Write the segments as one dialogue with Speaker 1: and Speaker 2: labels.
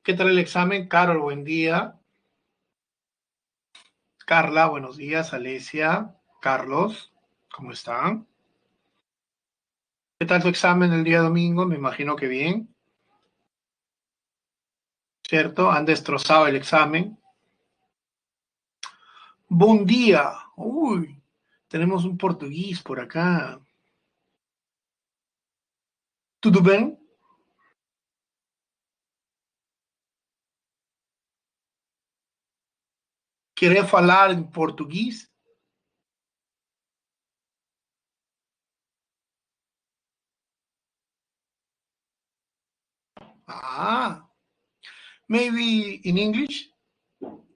Speaker 1: ¿Qué tal el examen? Carol, buen día. Carla, buenos días. Alesia, Carlos, ¿cómo están? ¿Qué tal tu examen el día domingo? Me imagino que bien, ¿cierto? Han destrozado el examen. Buen día. Uy, tenemos un portugués por acá. ¿Tudo bem? ¿Querer falar en portugués? Ah, maybe in English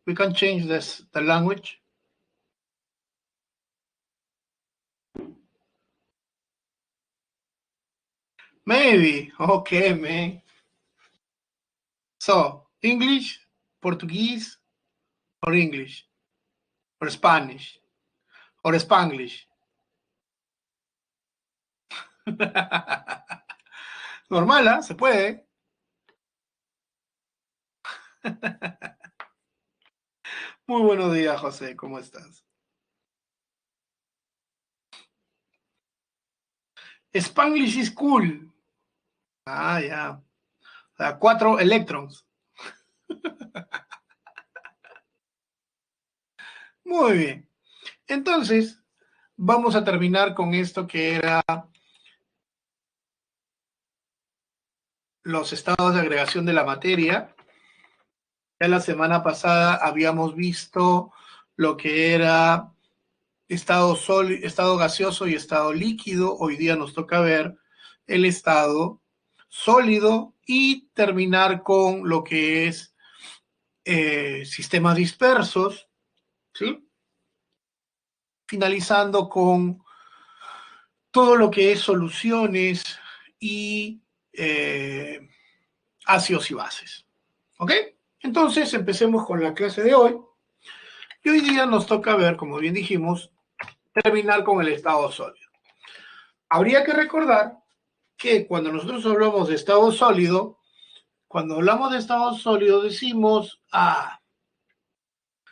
Speaker 1: we can change the language. Maybe. Okay, man. So, English, Portuguese, or English, or Spanish, or Spanglish. Normal, ¿ah? Se puede. Muy buenos días, José. ¿Cómo estás? Spanglish is cool. Ah, ya. O sea, 4 electrons. Muy bien. Entonces, vamos a terminar con esto que era los estados de agregación de la materia. Ya la semana pasada habíamos visto lo que era estado sólido, estado gaseoso y estado líquido. Hoy día nos toca ver el estado sólido y terminar con lo que es sistemas dispersos, ¿sí? Finalizando con todo lo que es soluciones y ácidos y bases. ¿Ok? Entonces empecemos con la clase de hoy. Y hoy día nos toca ver, como bien dijimos, terminar con el estado sólido. Habría que recordar que cuando nosotros hablamos de estado sólido, cuando hablamos de estado sólido decimos,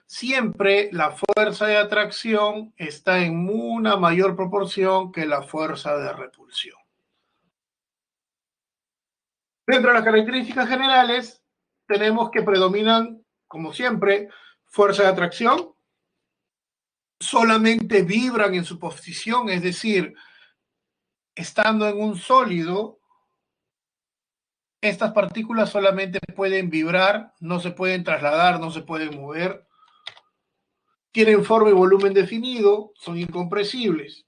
Speaker 1: siempre la fuerza de atracción está en una mayor proporción que la fuerza de repulsión. Dentro de las características generales, tenemos que predominan, como siempre, fuerza de atracción, solamente vibran en su posición, es decir, estando en un sólido, estas partículas solamente pueden vibrar, no se pueden trasladar, no se pueden mover, tienen forma y volumen definido, son incompresibles.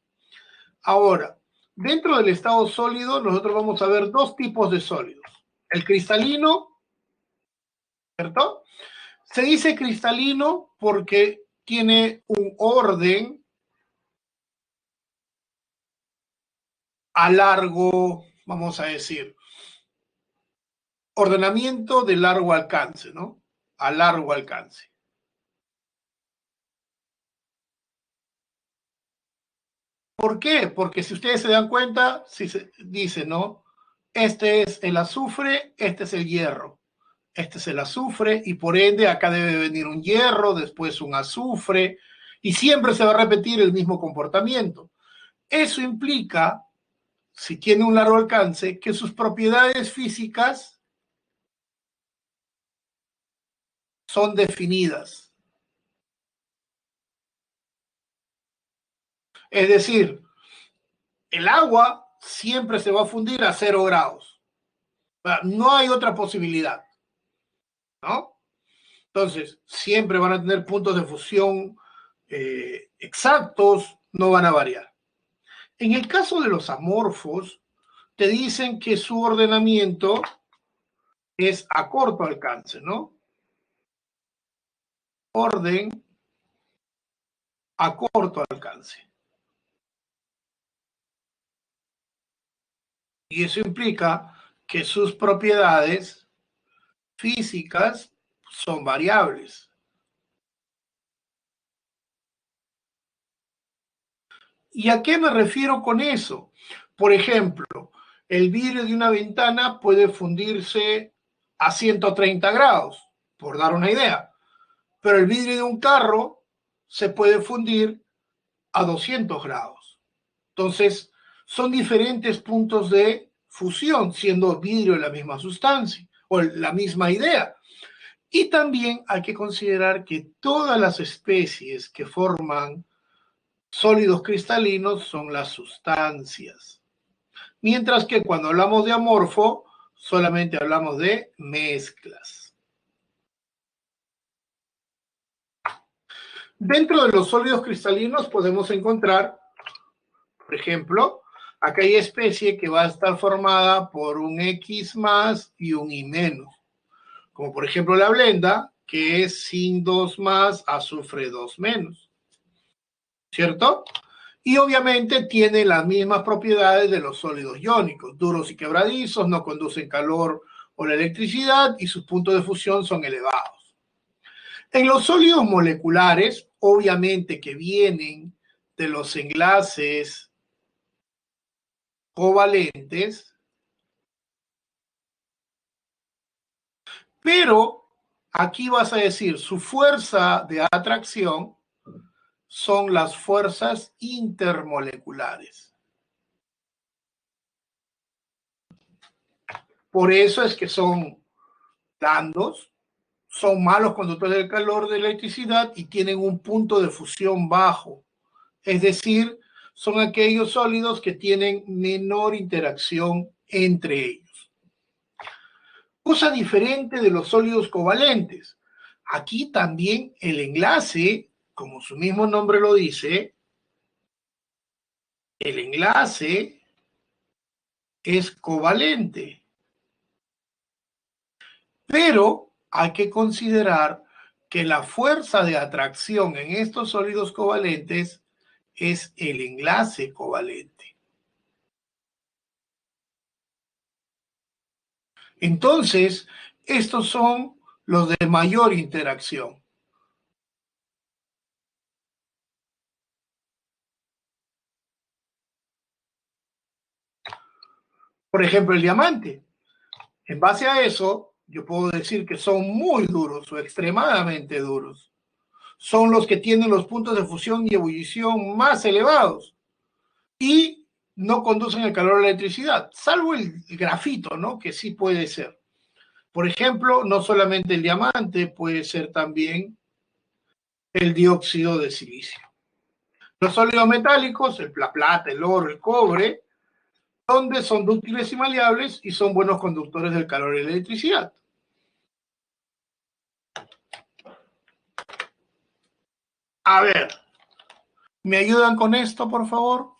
Speaker 1: Ahora, dentro del estado sólido, nosotros vamos a ver dos tipos de sólidos. El cristalino, ¿cierto? Se dice cristalino porque tiene un orden a largo, vamos a decir, ordenamiento de largo alcance, ¿no? A largo alcance. ¿Por qué? Porque si ustedes se dan cuenta, si se dice, ¿no? Este es el azufre, este es el hierro. Este es el azufre y por ende acá debe venir un hierro, después un azufre y siempre se va a repetir el mismo comportamiento. Eso implica, si tiene un largo alcance, que sus propiedades físicas son definidas. Es decir, el agua siempre se va a fundir a 0 grados. No hay otra posibilidad, ¿no? Entonces, siempre van a tener puntos de fusión exactos, no van a variar. En el caso de los amorfos, te dicen que su ordenamiento es a corto alcance, ¿no? Orden a corto alcance. Y eso implica que sus propiedades físicas son variables. ¿Y a qué me refiero con eso? Por ejemplo, el vidrio de una ventana puede fundirse a 130 grados, por dar una idea. Pero el vidrio de un carro se puede fundir a 200 grados. Entonces, son diferentes puntos de fusión, siendo vidrio la misma sustancia o la misma idea. Y también hay que considerar que todas las especies que forman sólidos cristalinos son las sustancias. Mientras que cuando hablamos de amorfo, solamente hablamos de mezclas. Dentro de los sólidos cristalinos podemos encontrar, por ejemplo, aquella especie que va a estar formada por un X más y un Y menos, como por ejemplo la blenda, que es zinc 2 más, azufre 2 menos, ¿cierto? Y obviamente tiene las mismas propiedades de los sólidos iónicos, duros y quebradizos, no conducen calor o la electricidad y sus puntos de fusión son elevados. En los sólidos moleculares, obviamente que vienen de los enlaces covalentes, pero aquí vas a decir su fuerza de atracción son las fuerzas intermoleculares. Por eso es que son blandos, son malos conductores del calor de la electricidad y tienen un punto de fusión bajo. Es decir, son aquellos sólidos que tienen menor interacción entre ellos. Cosa diferente de los sólidos covalentes. Aquí también el enlace, como su mismo nombre lo dice, el enlace es covalente. Pero hay que considerar que la fuerza de atracción en estos sólidos covalentes es el enlace covalente. Entonces, estos son los de mayor interacción. Por ejemplo, el diamante. En base a eso, yo puedo decir que son muy duros o extremadamente duros. Son los que tienen los puntos de fusión y ebullición más elevados y no conducen el calor a la electricidad, salvo el grafito, ¿no? Que sí puede ser. Por ejemplo, no solamente el diamante, puede ser también el dióxido de silicio. Los sólidos metálicos, la plata, el oro, el cobre, donde son dúctiles y maleables y son buenos conductores del calor y la electricidad. A ver, ¿me ayudan con esto, por favor?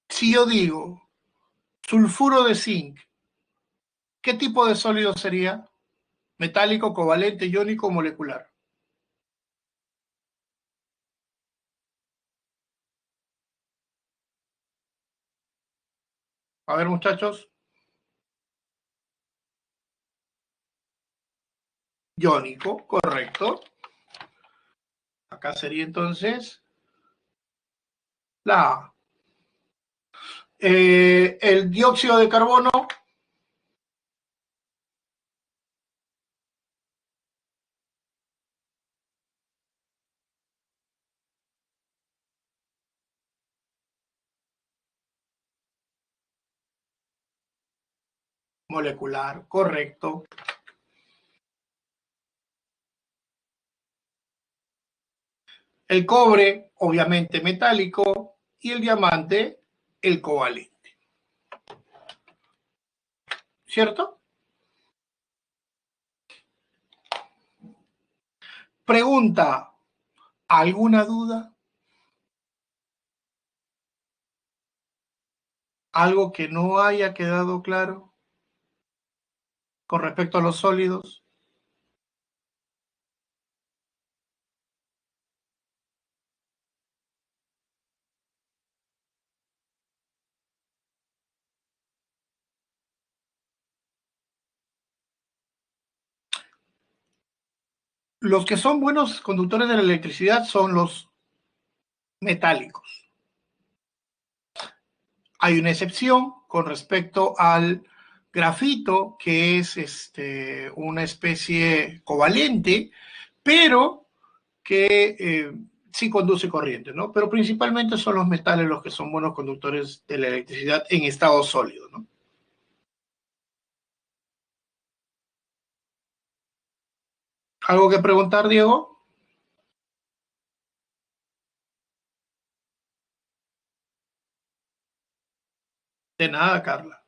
Speaker 1: Si yo digo sulfuro de zinc, ¿qué tipo de sólido sería? Metálico, covalente, iónico o molecular. A ver, muchachos. Iónico, correcto. Acá sería entonces la A. El dióxido de carbono, molecular, correcto. El cobre, obviamente metálico, y el diamante, el covalente. ¿Cierto? Pregunta, ¿alguna duda? ¿Algo que no haya quedado claro con respecto a los sólidos? Los que son buenos conductores de la electricidad son los metálicos. Hay una excepción con respecto al grafito, que es una especie covalente, pero que sí conduce corriente, ¿no? Pero principalmente son los metales los que son buenos conductores de la electricidad en estado sólido, ¿no? ¿Algo que preguntar, Diego? De nada, Carla.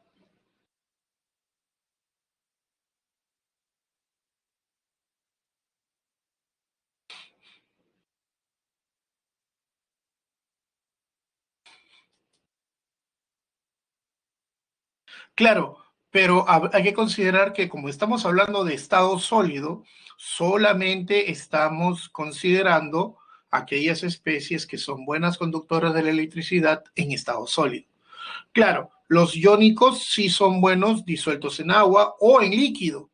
Speaker 1: Claro, pero hay que considerar que como estamos hablando de estado sólido, solamente estamos considerando aquellas especies que son buenas conductoras de la electricidad en estado sólido. Claro, los iónicos sí son buenos disueltos en agua o en líquido,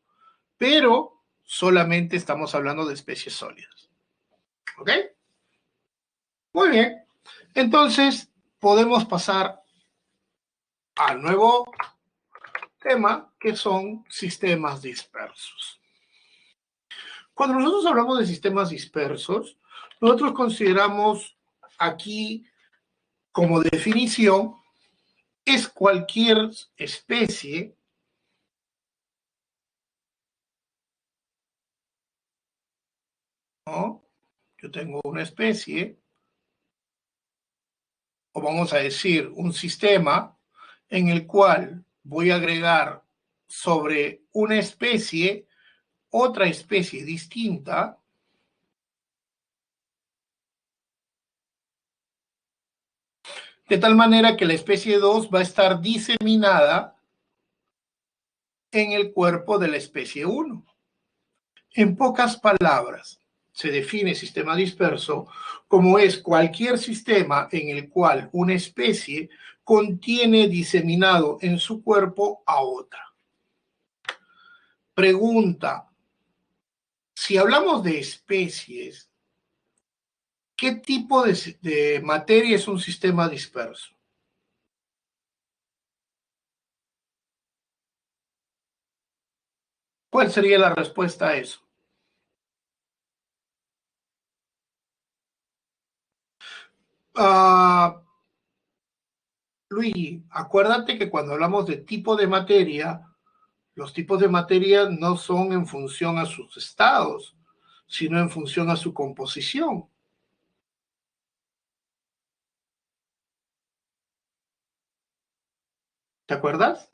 Speaker 1: pero solamente estamos hablando de especies sólidas. ¿Ok? Muy bien. Entonces, podemos pasar al nuevo tema, que son sistemas dispersos. Cuando nosotros hablamos de sistemas dispersos, nosotros consideramos aquí como definición es cualquier especie, ¿no? Yo tengo una especie, o vamos a decir un sistema, en el cual voy a agregar sobre una especie otra especie distinta, de tal manera que la especie 2 va a estar diseminada en el cuerpo de la especie 1. En pocas palabras, se define sistema disperso como es cualquier sistema en el cual una especie contiene diseminado en su cuerpo a otra. Pregunta, si hablamos de especies, ¿qué tipo de materia es un sistema disperso? ¿Cuál sería la respuesta a eso? Uh, Luigi, acuérdate que cuando hablamos de tipo de materia, los tipos de materia no son en función a sus estados, sino en función a su composición. ¿Te acuerdas?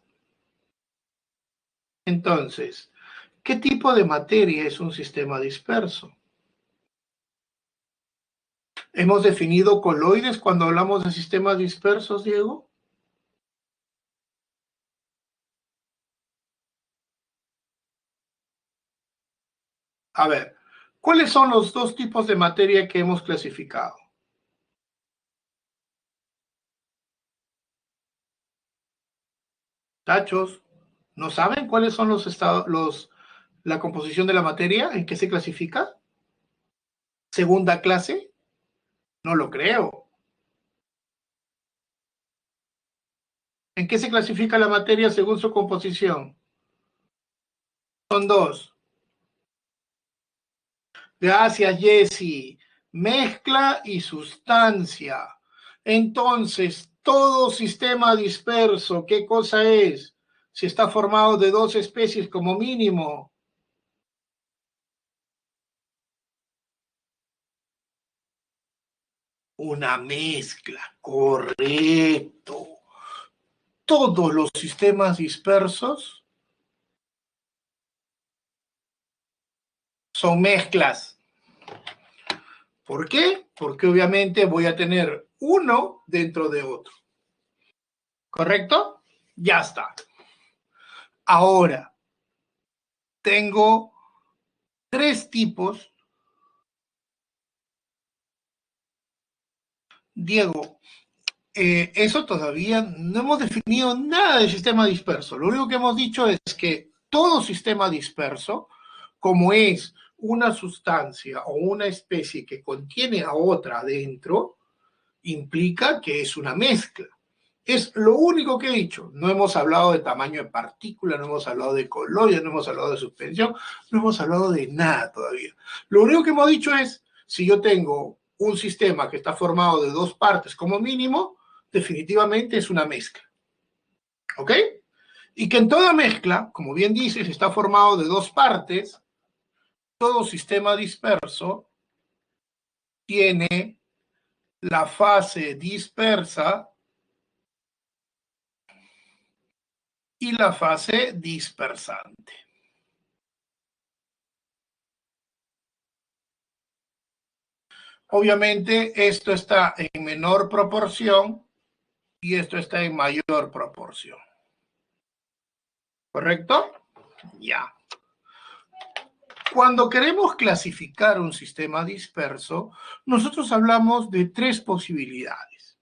Speaker 1: Entonces, ¿qué tipo de materia es un sistema disperso? ¿Hemos definido coloides cuando hablamos de sistemas dispersos, Diego? A ver, ¿cuáles son los dos tipos de materia que hemos clasificado? Tachos, ¿no saben cuáles son los estados, la composición de la materia? ¿En qué se clasifica? ¿Segunda clase? No lo creo. ¿En qué se clasifica la materia según su composición? Son dos. Gracias, Jesse. Mezcla y sustancia. Entonces, todo sistema disperso, ¿qué cosa es? Si está formado de dos especies como mínimo. Una mezcla, correcto. Todos los sistemas dispersos son mezclas. ¿Por qué? Porque obviamente voy a tener uno dentro de otro. ¿Correcto? Ya está. Ahora, tengo tres tipos. Diego, eso todavía no hemos definido nada de sistema disperso. Lo único que hemos dicho es que todo sistema disperso, como es una sustancia o una especie que contiene a otra adentro, implica que es una mezcla. Es lo único que he dicho. No hemos hablado de tamaño de partícula, no hemos hablado de colores, no hemos hablado de suspensión, no hemos hablado de nada todavía. Lo único que hemos dicho es, si yo tengo un sistema que está formado de dos partes como mínimo, definitivamente es una mezcla. ¿Ok? Y que en toda mezcla, como bien dices, está formado de dos partes. Todo sistema disperso tiene la fase dispersa y la fase dispersante. Obviamente esto está en menor proporción y esto está en mayor proporción. ¿Correcto? Ya. Cuando queremos clasificar un sistema disperso, nosotros hablamos de tres posibilidades,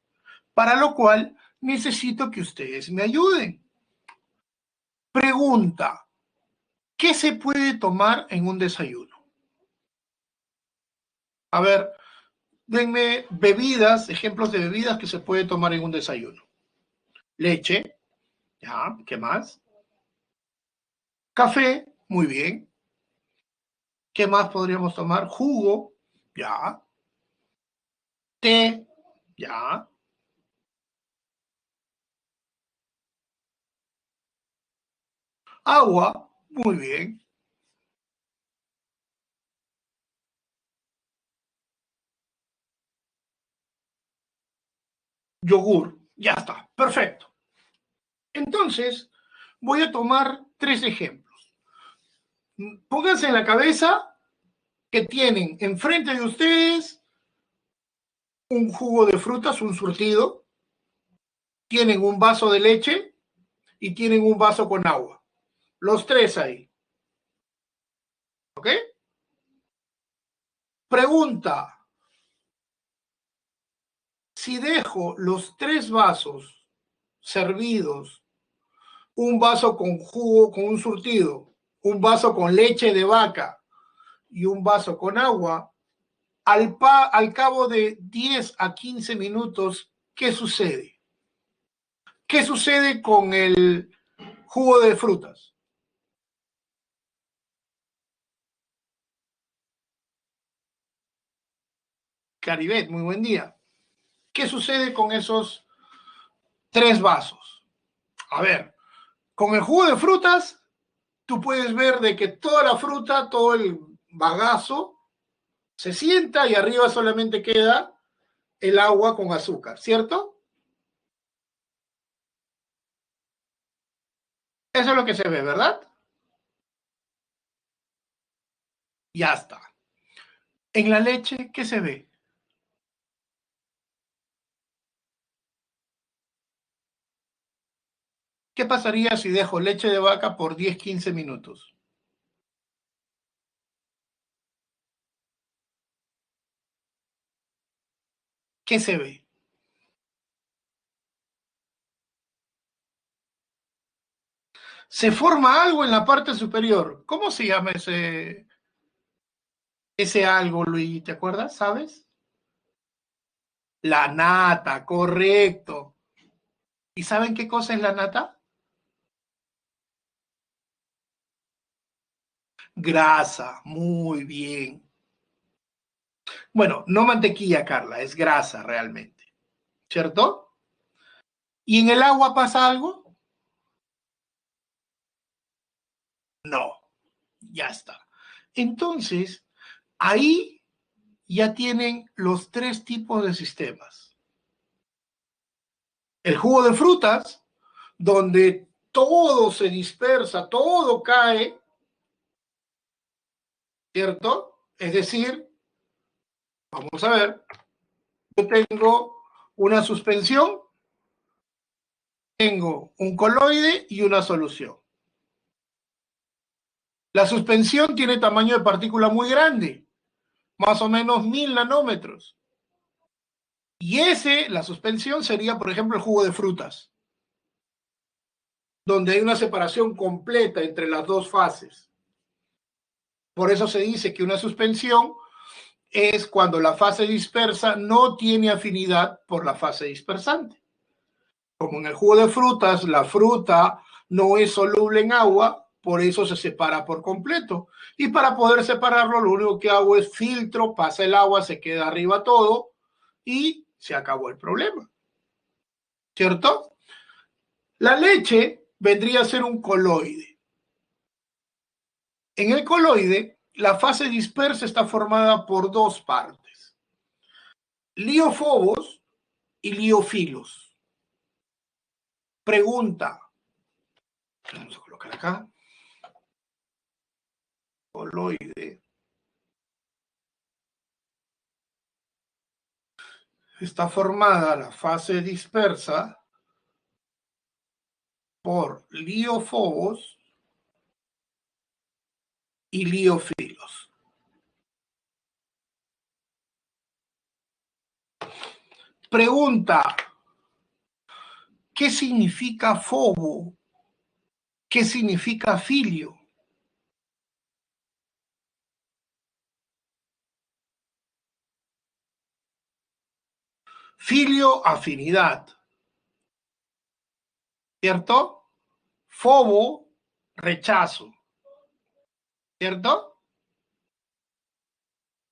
Speaker 1: para lo cual necesito que ustedes me ayuden. Pregunta, ¿qué se puede tomar en un desayuno? A ver, denme bebidas, ejemplos de bebidas que se puede tomar en un desayuno. Leche, ya, ¿qué más? Café, muy bien. ¿Qué más podríamos tomar? Jugo, ya. Té, ya. Agua, muy bien. Yogur, ya está, perfecto. Entonces, voy a tomar tres ejemplos. Pónganse en la cabeza que tienen enfrente de ustedes un jugo de frutas, un surtido, tienen un vaso de leche y tienen un vaso con agua. Los tres ahí. ¿Ok? Pregunta, si dejo los tres vasos servidos, un vaso con jugo, con un surtido, un vaso con leche de vaca y un vaso con agua, al cabo de 10 a 15 minutos, ¿qué sucede? ¿Qué sucede con el jugo de frutas? Caribet, muy buen día. ¿Qué sucede con esos tres vasos? A ver, con el jugo de frutas, tú puedes ver de que toda la fruta, todo el bagazo, se sienta y arriba solamente queda el agua con azúcar, ¿cierto? Eso es lo que se ve, ¿verdad? Ya está. En la leche, ¿qué se ve? ¿Qué pasaría si dejo leche de vaca por 10, 15 minutos? ¿Qué se ve? Se forma algo en la parte superior. ¿Cómo se llama ese algo, Luis? ¿Te acuerdas? ¿Sabes? La nata, correcto. ¿Y saben qué cosa es la nata? Grasa, muy bien. Bueno, no mantequilla, Carla, es grasa realmente, ¿cierto? ¿Y en el agua pasa algo? No, ya está. Entonces, ahí ya tienen los tres tipos de sistemas. El jugo de frutas, donde todo se dispersa, todo cae, ¿cierto? Es decir, vamos a ver, yo tengo una suspensión, tengo un coloide y una solución. La suspensión tiene tamaño de partícula muy grande, más o menos 1000 nanómetros. Y la suspensión sería, por ejemplo, el jugo de frutas, donde hay una separación completa entre las dos fases. Por eso se dice que una suspensión es cuando la fase dispersa no tiene afinidad por la fase dispersante. Como en el jugo de frutas, la fruta no es soluble en agua, por eso se separa por completo. Y para poder separarlo, lo único que hago es filtro, pasa el agua, se queda arriba todo y se acabó el problema. ¿Cierto? La leche vendría a ser un coloide. En el coloide, la fase dispersa está formada por dos partes: liofobos y liofilos. Pregunta, vamos a colocar acá, coloide. Está formada la fase dispersa por liofobos y liofilos. Pregunta, ¿qué significa fobo? ¿Qué significa filio? Filio, afinidad, ¿cierto? Fobo, rechazo, ¿cierto?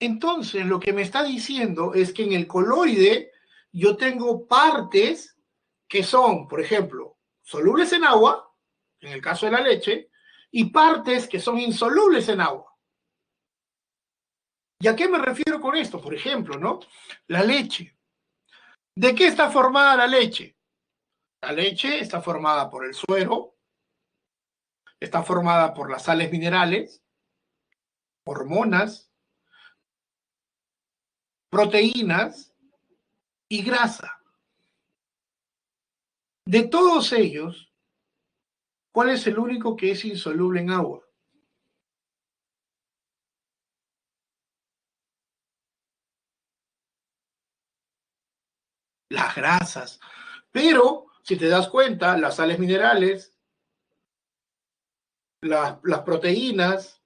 Speaker 1: Entonces, lo que me está diciendo es que en el coloide yo tengo partes que son, por ejemplo, solubles en agua, en el caso de la leche, y partes que son insolubles en agua. ¿Y a qué me refiero con esto? Por ejemplo, ¿no? La leche. ¿De qué está formada la leche? La leche está formada por el suero, está formada por las sales minerales, hormonas, proteínas y grasa. De todos ellos, ¿cuál es el único que es insoluble en agua? Las grasas. Pero, si te das cuenta, las sales minerales, las proteínas,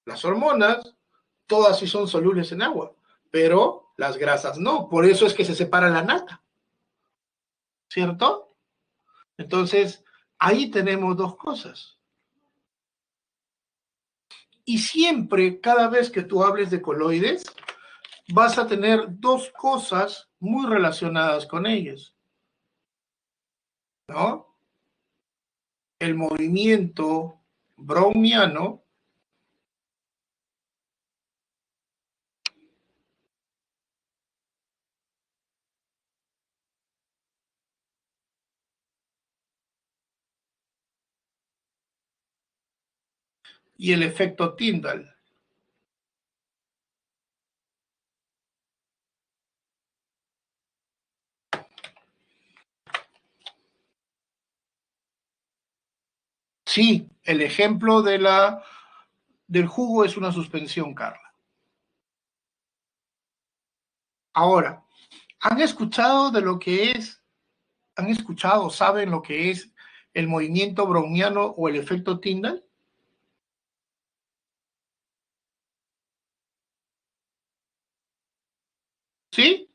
Speaker 1: las hormonas, todas sí son solubles en agua, pero las grasas no. Por eso es que se separa la nata, ¿cierto? Entonces, ahí tenemos dos cosas. Y siempre, cada vez que tú hables de coloides, vas a tener dos cosas muy relacionadas con ellas, ¿no? El movimiento browniano y el efecto Tyndall. Sí, el ejemplo del jugo es una suspensión, Carla. Ahora, ¿han escuchado de lo que es, han escuchado, saben lo que es el movimiento browniano o el efecto Tyndall? ¿Sí?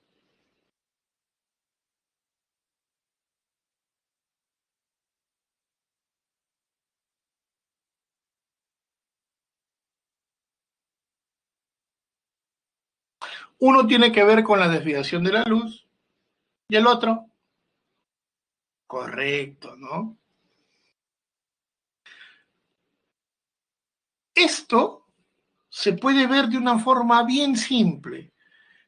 Speaker 1: Uno tiene que ver con la desviación de la luz y el otro, correcto, ¿no? Esto se puede ver de una forma bien simple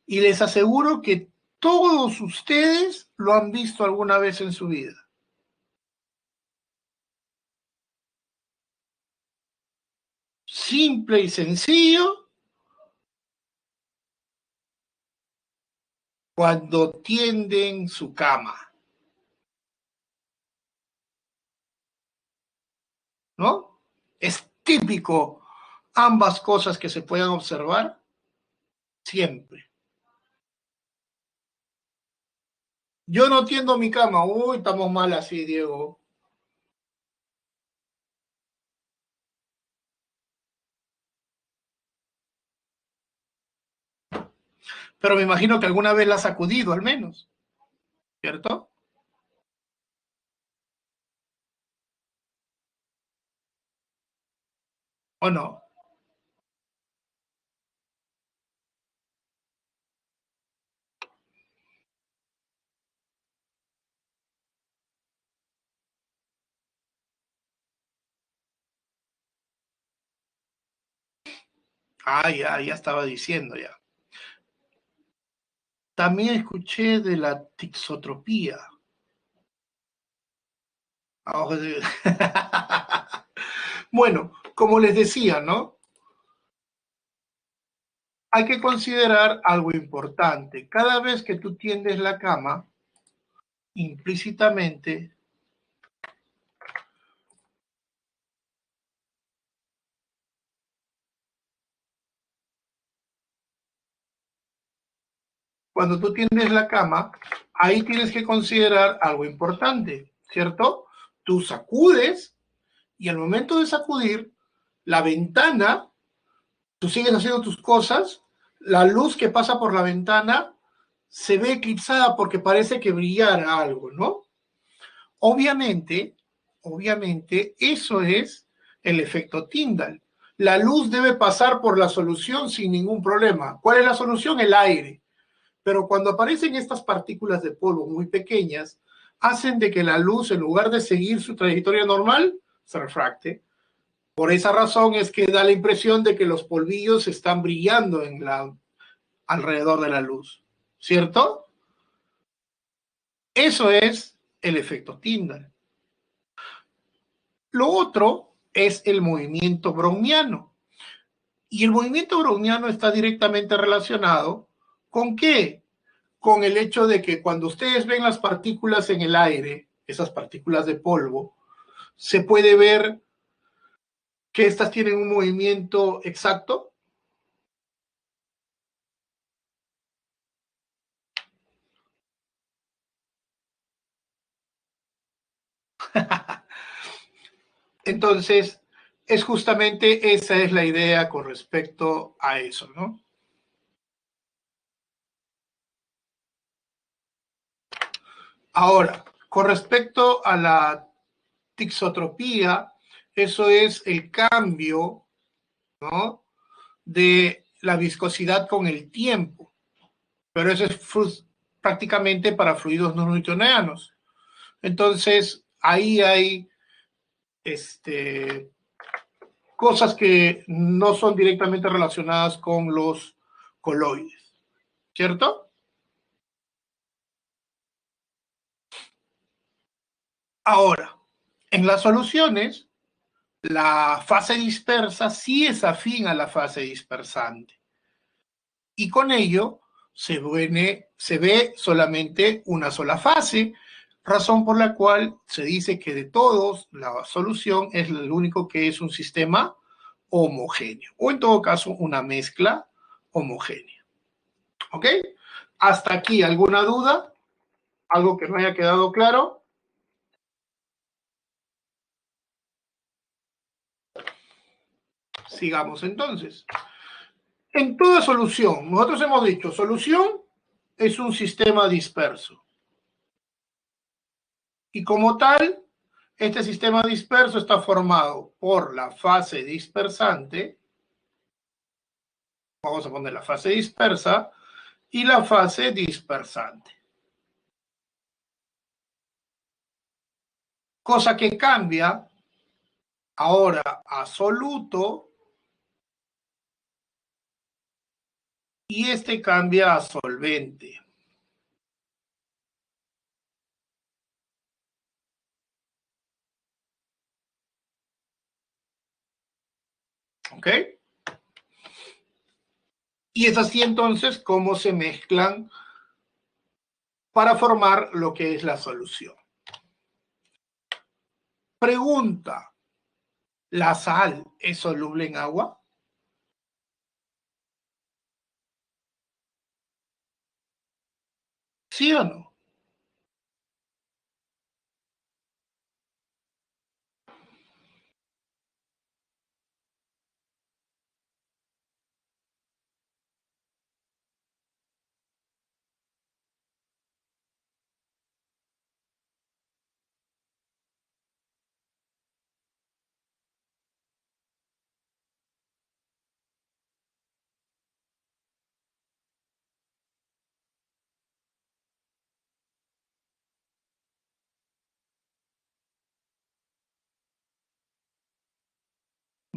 Speaker 1: y les aseguro que todos ustedes lo han visto alguna vez en su vida. Simple y sencillo, cuando tienden su cama, ¿no? Es típico ambas cosas que se puedan observar siempre. Yo no tiendo mi cama, uy, estamos mal así, Diego. Pero me imagino que alguna vez la has sacudido al menos, ¿cierto? ¿O no? Ah, ya estaba diciendo ya. También escuché de la tixotropía. Bueno, como les decía, ¿no? Hay que considerar algo importante. Cada vez que tú tiendes la cama, implícitamente, cuando tú tiendes la cama, ahí tienes que considerar algo importante, ¿cierto? Tú sacudes y al momento de sacudir, la ventana, tú sigues haciendo tus cosas, la luz que pasa por la ventana se ve eclipsada porque parece que brillara algo, ¿no? Obviamente, obviamente, eso es el efecto Tyndall. La luz debe pasar por la solución sin ningún problema. ¿Cuál es la solución? El aire. Pero cuando aparecen estas partículas de polvo muy pequeñas, hacen de que la luz, en lugar de seguir su trayectoria normal, se refracte. Por esa razón es que da la impresión de que los polvillos están brillando alrededor de la luz, ¿cierto? Eso es el efecto Tyndall. Lo otro es el movimiento browniano. Y el movimiento browniano está directamente relacionado ¿con qué? Con el hecho de que cuando ustedes ven las partículas en el aire, esas partículas de polvo, se puede ver que estas tienen un movimiento exacto. Entonces, es justamente esa es la idea con respecto a eso, ¿no? Ahora, con respecto a la tixotropía, eso es el cambio, ¿no? De la viscosidad con el tiempo, pero eso es prácticamente para fluidos no newtonianos. Entonces, ahí hay cosas que no son directamente relacionadas con los coloides, ¿cierto? Ahora, en las soluciones, la fase dispersa sí es afín a la fase dispersante y con ello se ve solamente una sola fase, razón por la cual se dice que de todos la solución es el único que es un sistema homogéneo o en todo caso una mezcla homogénea. ¿Ok? Hasta aquí, ¿alguna duda? ¿Algo que no haya quedado claro? Sigamos entonces. En toda solución, nosotros hemos dicho, solución es un sistema disperso. Y como tal, este sistema disperso está formado por la fase dispersante, vamos a poner la fase dispersa, y la fase dispersante. Cosa que cambia ahora a soluto y este cambia a solvente. ¿Ok? Y es así entonces como se mezclan para formar lo que es la solución. Pregunta, ¿la sal es soluble en agua? ¿Sí o no?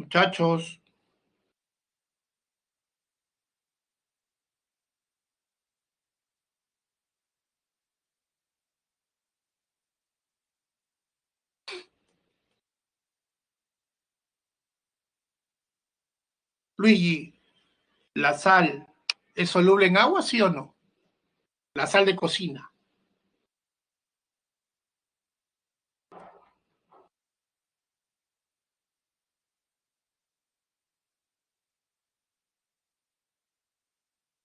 Speaker 1: Muchachos, Luigi, ¿la sal es soluble en agua, sí o no? La sal de cocina.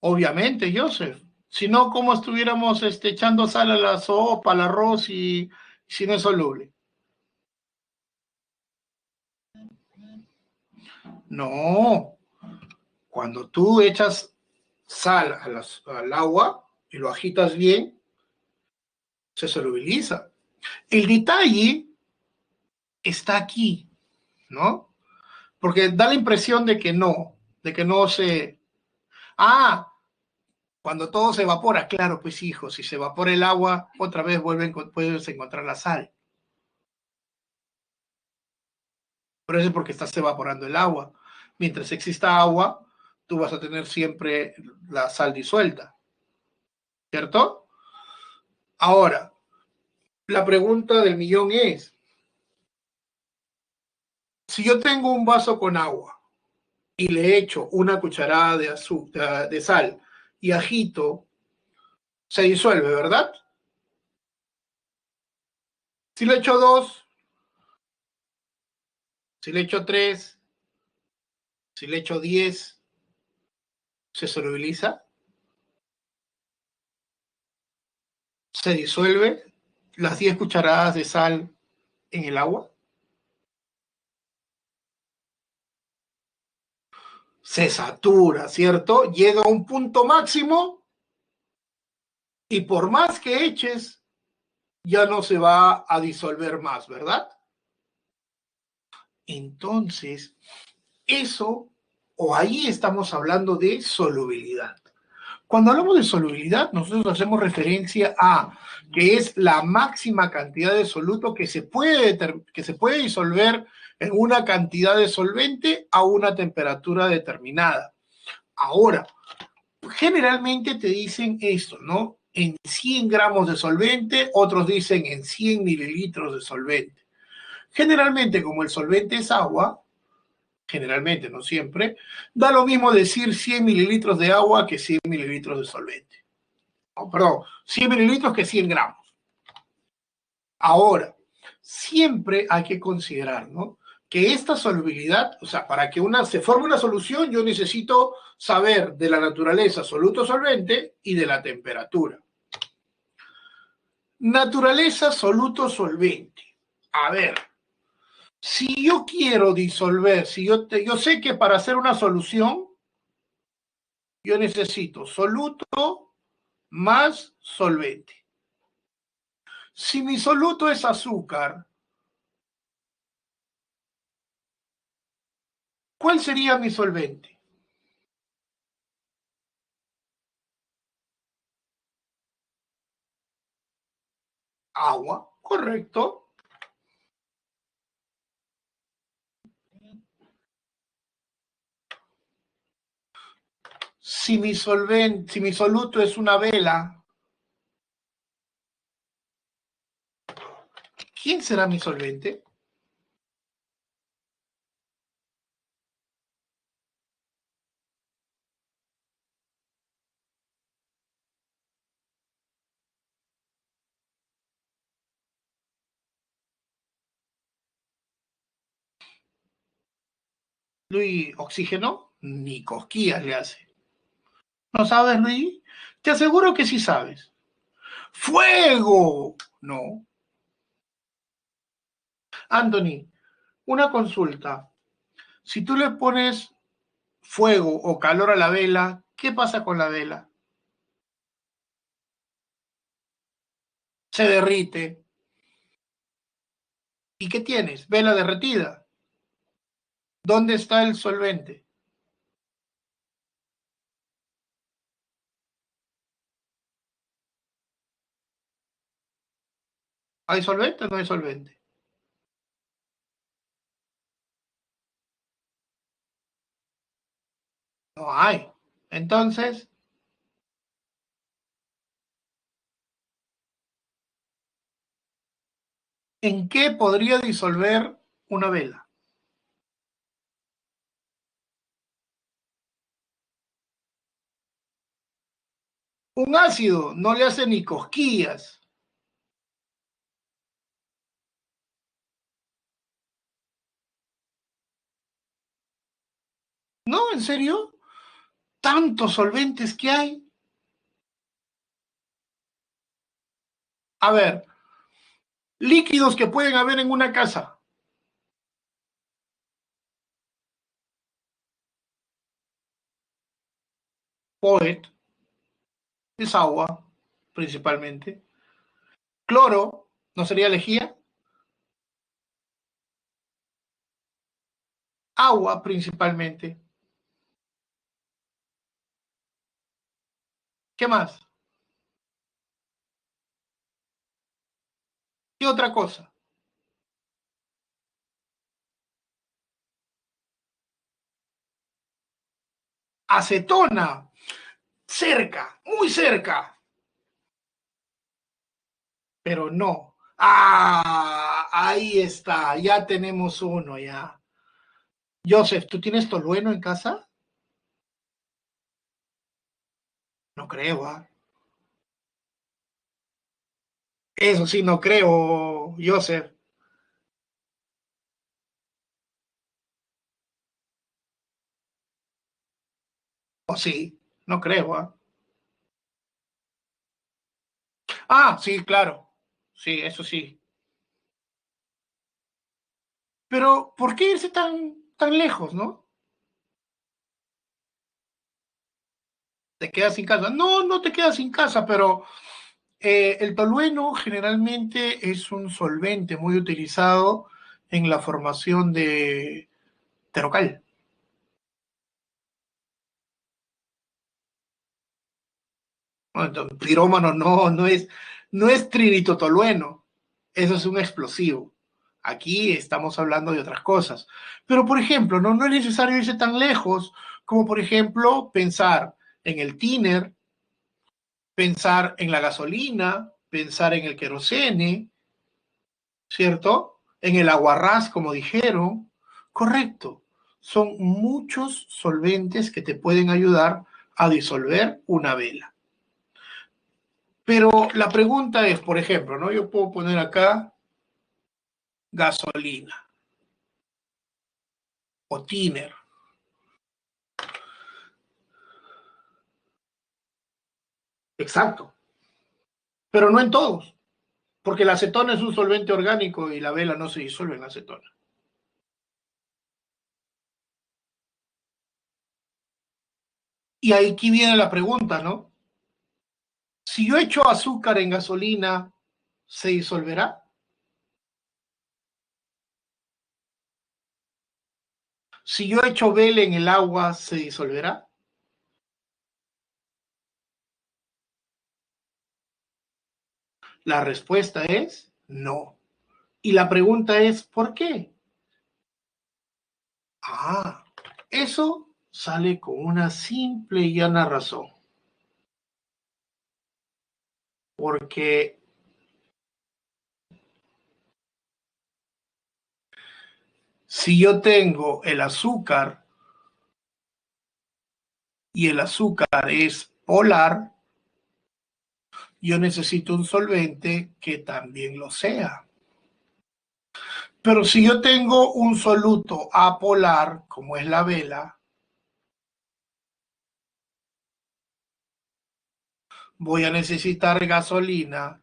Speaker 1: Obviamente, Joseph. Si no, ¿cómo estuviéramos echando sal a la sopa, al arroz y si no es soluble? No. Cuando tú echas sal al agua y lo agitas bien, se solubiliza. El detalle está aquí, ¿no? Porque da la impresión de que no se... Ah, cuando todo se evapora, claro, pues hijo, si se evapora el agua, otra vez puedes encontrar la sal. Pero eso es porque estás evaporando el agua. Mientras exista agua, tú vas a tener siempre la sal disuelta, ¿cierto? Ahora, la pregunta del millón es, si yo tengo un vaso con agua y le echo una cucharada de azúcar, de sal y agito, se disuelve, ¿verdad? Si le echo dos, si le echo tres, si le echo 10, se solubiliza, se disuelve las 10 cucharadas de sal en el agua, se satura, ¿cierto? Llega a un punto máximo y por más que eches, ya no se va a disolver más, ¿verdad? Entonces, eso, o ahí estamos hablando de solubilidad. Cuando hablamos de solubilidad, nosotros hacemos referencia a que es la máxima cantidad de soluto que se puede disolver en una cantidad de solvente a una temperatura determinada. Ahora, generalmente te dicen esto, ¿no? En 100 gramos de solvente, otros dicen en 100 mililitros de solvente. Generalmente, como el solvente es agua, generalmente, no siempre, da lo mismo decir 100 mililitros de agua que 100 mililitros de solvente. No, perdón, 100 mililitros que 100 gramos. Ahora, siempre hay que considerar, ¿no? Que esta solubilidad, o sea, para que se forme una solución, yo necesito saber de la naturaleza soluto solvente y de la temperatura. Naturaleza soluto solvente. A ver, si yo quiero disolver, yo sé que para hacer una solución, yo necesito soluto más solvente. Si mi soluto es azúcar, ¿cuál sería mi solvente? Agua, correcto. Si mi soluto es una vela, ¿quién será mi solvente? Luis, ¿oxígeno? Ni cosquillas le hace. ¿No sabes, Luis? Te aseguro que sí sabes. ¡Fuego! No. Anthony, una consulta. Si tú le pones fuego o calor a la vela, ¿qué pasa con la vela? Se derrite. ¿Y qué tienes? Vela derretida. ¿Dónde está el solvente? ¿Hay solvente o no hay solvente? No hay. Entonces, ¿en qué podría disolver una vela? Un ácido no le hace ni cosquillas. ¿No? ¿En serio? Tantos solventes que hay. A ver, líquidos que pueden haber en una casa. POET es agua, principalmente. Cloro, ¿no sería lejía? Agua, principalmente. ¿Qué más? ¿Qué otra cosa? Acetona. Cerca, muy cerca. Pero no. Ah, ahí está, ya tenemos uno ya. Joseph, ¿tú tienes tolueno en casa? No creo, ¿ah? Eso sí, no creo, Joseph. O sí, no creo, ¿ah? Ah, sí, claro. Sí, eso sí. Pero, ¿por qué irse tan lejos, no? Te quedas sin casa. No, no te quedas sin casa, pero el tolueno generalmente es un solvente muy utilizado en la formación de terocal. ¿No? Entonces, pirómano no es trinitotolueno, eso es un explosivo. Aquí estamos hablando de otras cosas. Pero, por ejemplo, no es necesario irse tan lejos como, por ejemplo, pensar en el tiner, pensar en la gasolina, pensar en el querosene, ¿cierto? En el aguarrás, como dijeron. Correcto. Son muchos solventes que te pueden ayudar a disolver una vela. Pero la pregunta es, por ejemplo, ¿no? Yo puedo poner acá gasolina o tiner. Exacto. Pero no en todos, porque la acetona es un solvente orgánico y la vela no se disuelve en acetona. Y aquí viene la pregunta, ¿no? Si yo echo azúcar en gasolina, ¿se disolverá? Si yo echo vela en el agua, ¿se disolverá? La respuesta es no. Y la pregunta es, ¿por qué? Ah, eso sale con una simple y llana razón. Porque si yo tengo el azúcar y el azúcar es polar, yo necesito un solvente que también lo sea. Pero si yo tengo un soluto apolar, como es la vela, voy a necesitar gasolina,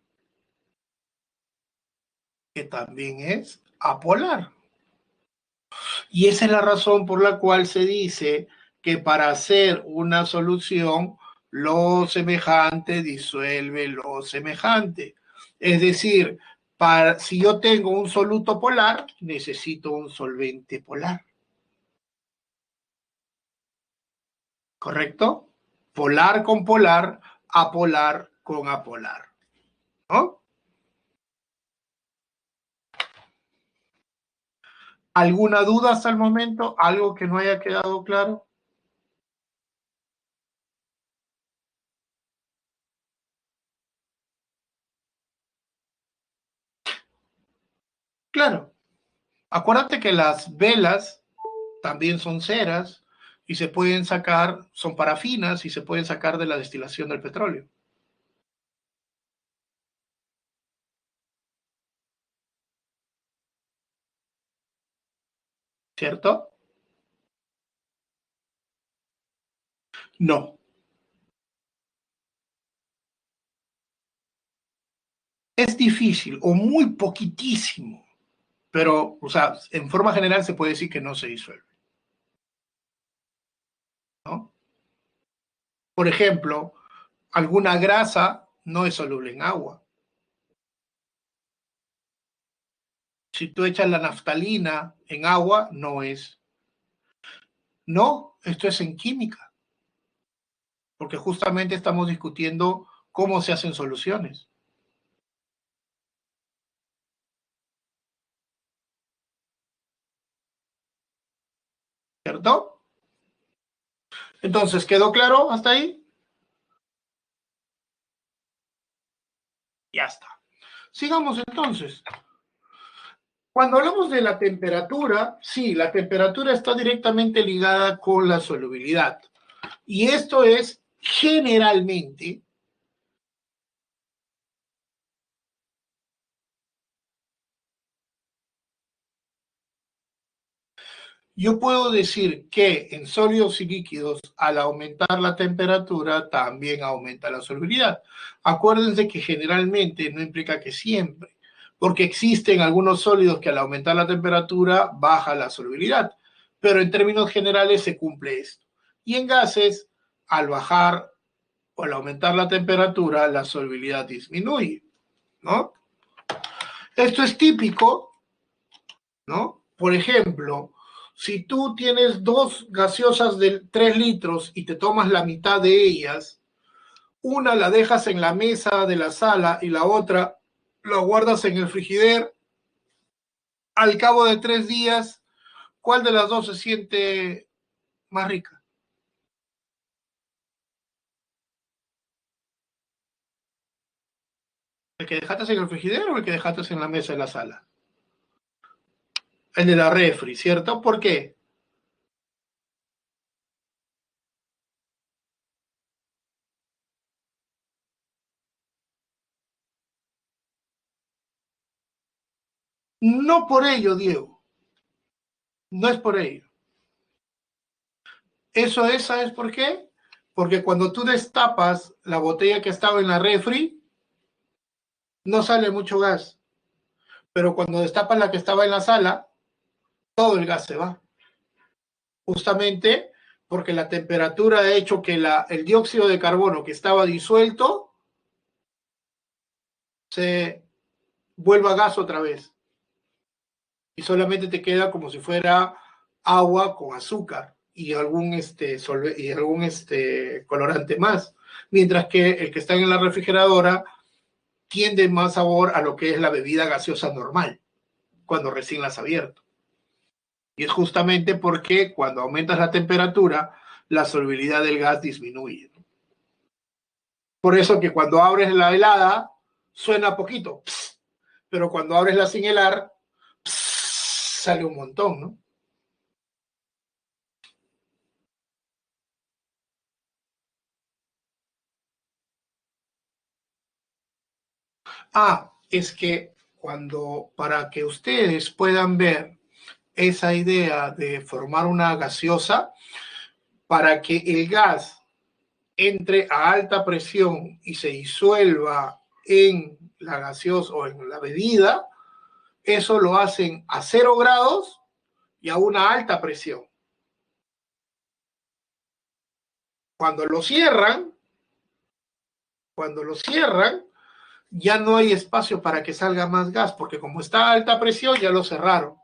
Speaker 1: que también es apolar. Y esa es la razón por la cual se dice que para hacer una solución, lo semejante disuelve lo semejante. Es decir, si yo tengo un soluto polar, necesito un solvente polar. ¿Correcto? Polar con polar, apolar con apolar. ¿No? ¿Alguna duda hasta el momento? ¿Algo que no haya quedado claro? Acuérdate que las velas también son ceras y se pueden sacar, son parafinas y se pueden sacar de la destilación del petróleo. ¿Cierto? No. Es difícil o muy poquitísimo, pero, o sea, en forma general se puede decir que no se disuelve, ¿no? Por ejemplo, alguna grasa no es soluble en agua. Si tú echas la naftalina en agua, no es. No, esto es en química, porque justamente estamos discutiendo cómo se hacen soluciones, ¿cierto? Entonces, ¿quedó claro hasta ahí? Ya está. Sigamos entonces. Cuando hablamos de la temperatura, sí, la temperatura está directamente ligada con la solubilidad. Y esto es generalmente, yo puedo decir que en sólidos y líquidos, al aumentar la temperatura, también aumenta la solubilidad. Acuérdense que generalmente no implica que siempre, porque existen algunos sólidos que al aumentar la temperatura baja la solubilidad, pero en términos generales se cumple esto. Y en gases, al bajar o al aumentar la temperatura, la solubilidad disminuye, ¿no? Esto es típico, ¿no? Por ejemplo, si tú tienes dos gaseosas de 3 litros y te tomas la mitad de ellas, una la dejas en la mesa de la sala y la otra la guardas en el frigider, al cabo de 3 días, ¿cuál de las dos se siente más rica? ¿El que dejaste en el frigider o el que dejaste en la mesa de la sala? El de la refri, ¿cierto? ¿Por qué? No por ello, Diego, no es por ello. Eso es, ¿sabes por qué? Porque cuando tú destapas la botella que estaba en la refri, no sale mucho gas. Pero cuando destapas la que estaba en la sala, todo el gas se va. Justamente porque la temperatura ha hecho que el dióxido de carbono que estaba disuelto se vuelva gas otra vez. Y solamente te queda como si fuera agua con azúcar y algún colorante más. Mientras que el que está en la refrigeradora tiende más sabor a lo que es la bebida gaseosa normal, cuando recién la has abierto. Y es justamente porque cuando aumentas la temperatura, la solubilidad del gas disminuye. Por eso que cuando abres la helada, suena poquito, pero cuando abres la sin helar, sale un montón, ¿no? Ah, es que para que ustedes puedan ver esa idea de formar una gaseosa, para que el gas entre a alta presión y se disuelva en la gaseosa o en la bebida, eso lo hacen a 0 grados y a una alta presión. Cuando lo cierran, cuando lo cierran, ya no hay espacio para que salga más gas, porque como está a alta presión, ya lo cerraron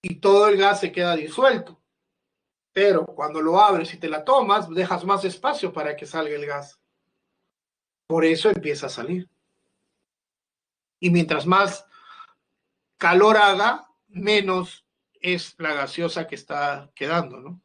Speaker 1: y todo el gas se queda disuelto. Pero cuando lo abres y te la tomas, dejas más espacio para que salga el gas. Por eso empieza a salir. Y mientras más calor haga, menos es la gaseosa que está quedando, ¿no?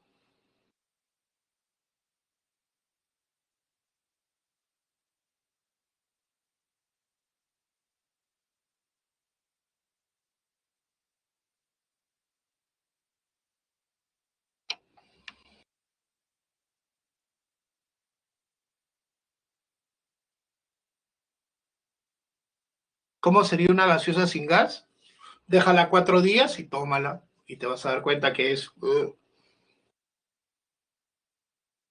Speaker 1: ¿Cómo sería una gaseosa sin gas? Déjala 4 días y tómala. Y te vas a dar cuenta que es...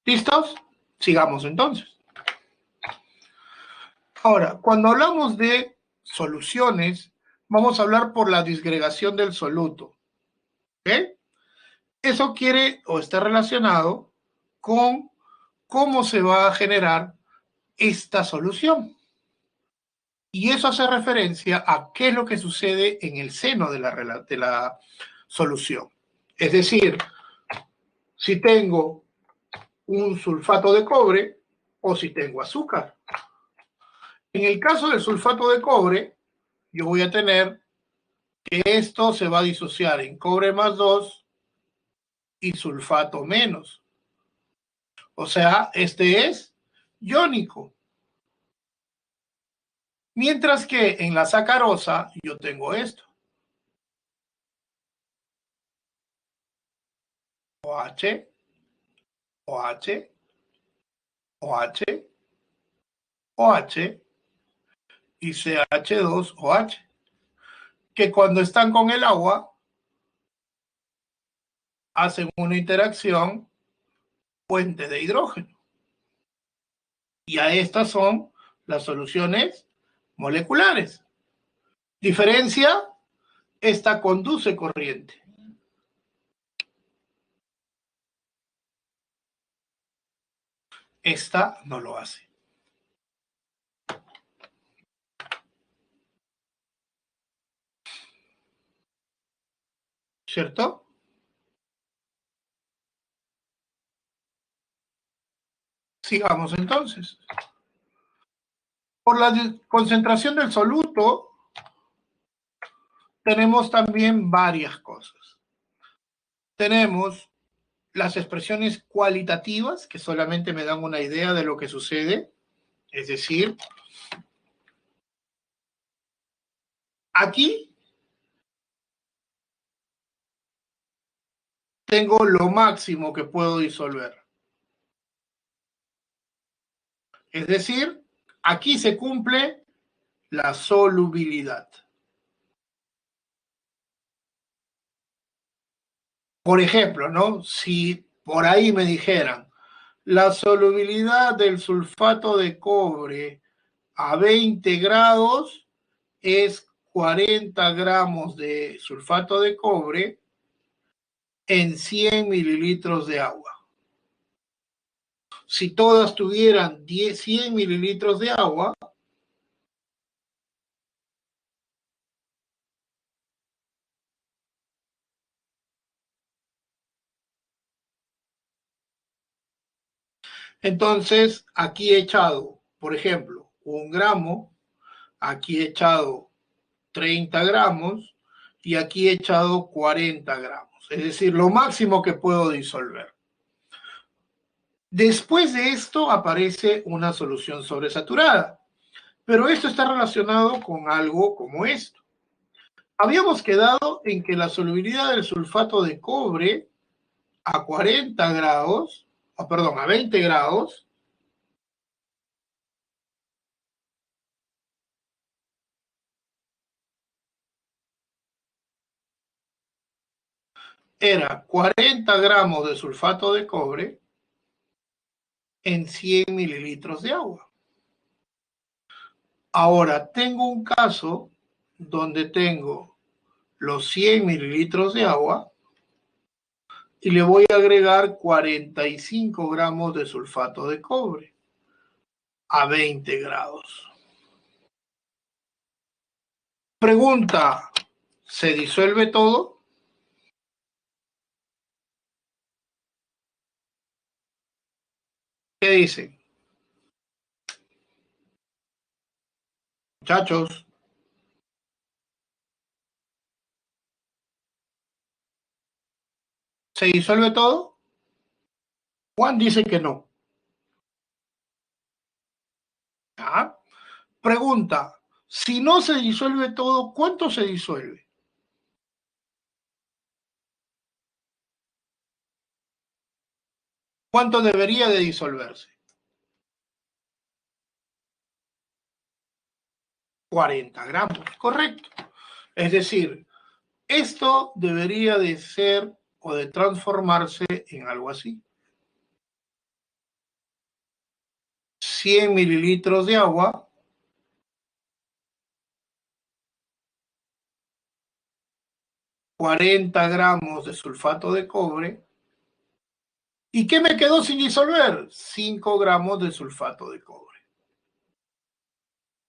Speaker 1: ¿Listos? Sigamos entonces. Ahora, cuando hablamos de soluciones, vamos a hablar por la disgregación del soluto. ¿Ok? Eso quiere o está relacionado con cómo se va a generar esta solución. Y eso hace referencia a qué es lo que sucede en el seno de la solución. Es decir, si tengo un sulfato de cobre o si tengo azúcar. En el caso del sulfato de cobre, yo voy a tener que esto se va a disociar en cobre más 2 y sulfato menos. O sea, este es iónico. Mientras que en la sacarosa yo tengo esto. OH, OH, OH, OH y CH2OH, que cuando están con el agua hacen una interacción puente de hidrógeno. Y a estas son las soluciones moleculares. Diferencia, esta conduce corriente. Esta no lo hace. ¿Cierto? Sigamos entonces. Por la concentración del soluto, tenemos también varias cosas. Tenemos las expresiones cualitativas, que solamente me dan una idea de lo que sucede. Es decir, aquí tengo lo máximo que puedo disolver. Es decir, aquí se cumple la solubilidad. Por ejemplo, ¿no? Si por ahí me dijeran, la solubilidad del sulfato de cobre a 20 grados es 40 gramos de sulfato de cobre en 100 mililitros de agua. Si todas tuvieran 100 mililitros de agua, entonces aquí he echado, por ejemplo, 1 gramo, aquí he echado 30 gramos y aquí he echado 40 gramos. Es decir, lo máximo que puedo disolver. Después de esto aparece una solución sobresaturada, pero esto está relacionado con algo como esto. Habíamos quedado en que la solubilidad del sulfato de cobre a 40 grados, perdón, a 20 grados, era 40 gramos de sulfato de cobre en 100 mililitros de agua. Ahora, tengo un caso donde tengo los 100 mililitros de agua y le voy a agregar 45 gramos de sulfato de cobre a 20 grados. Pregunta, ¿se disuelve todo? ¿Qué dicen? Muchachos, ¿se disuelve todo? Juan dice que no. ¿Ah? Pregunta, si no se disuelve todo, ¿cuánto se disuelve? ¿Cuánto debería de disolverse? 40 gramos, correcto. Es decir, esto debería de ser o de transformarse en algo así. 100 mililitros de agua, 40 gramos de sulfato de cobre. ¿Y qué me quedó sin disolver? 5 gramos de sulfato de cobre.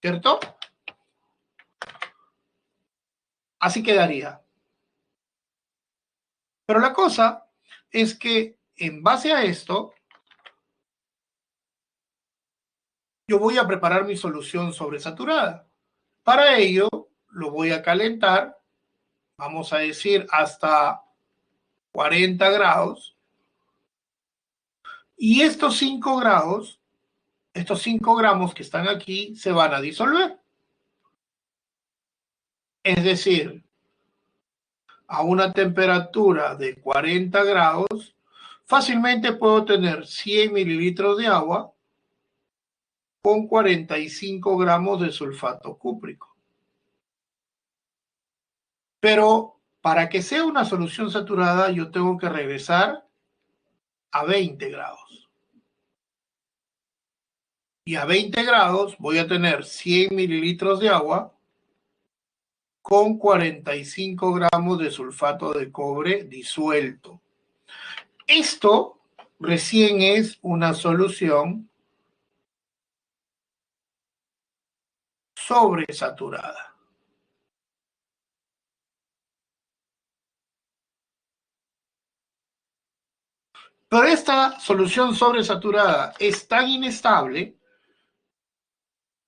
Speaker 1: ¿Cierto? Así quedaría. Pero la cosa es que en base a esto, yo voy a preparar mi solución sobresaturada. Para ello, lo voy a calentar, vamos a decir hasta 40 grados. Y estos 5 grados, estos 5 gramos que están aquí, se van a disolver. Es decir, a una temperatura de 40 grados, fácilmente puedo tener 100 mililitros de agua con 45 gramos de sulfato cúprico. Pero para que sea una solución saturada, yo tengo que regresar a 20 grados. Y a 20 grados voy a tener 100 mililitros de agua con 45 gramos de sulfato de cobre disuelto. Esto recién es una solución sobresaturada. Pero esta solución sobresaturada es tan inestable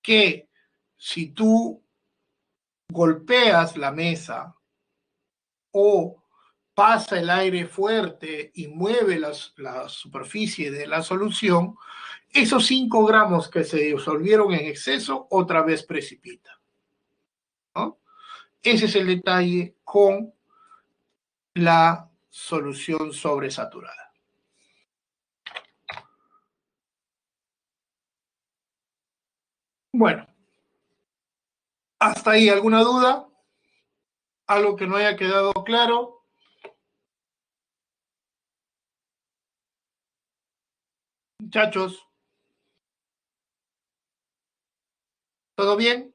Speaker 1: que si tú golpeas la mesa o pasa el aire fuerte y mueve la superficie de la solución, esos 5 gramos que se disolvieron en exceso otra vez precipitan, ¿no? Ese es el detalle con la solución sobresaturada. Bueno, hasta ahí, ¿alguna duda? ¿Algo que no haya quedado claro? Muchachos, ¿todo bien?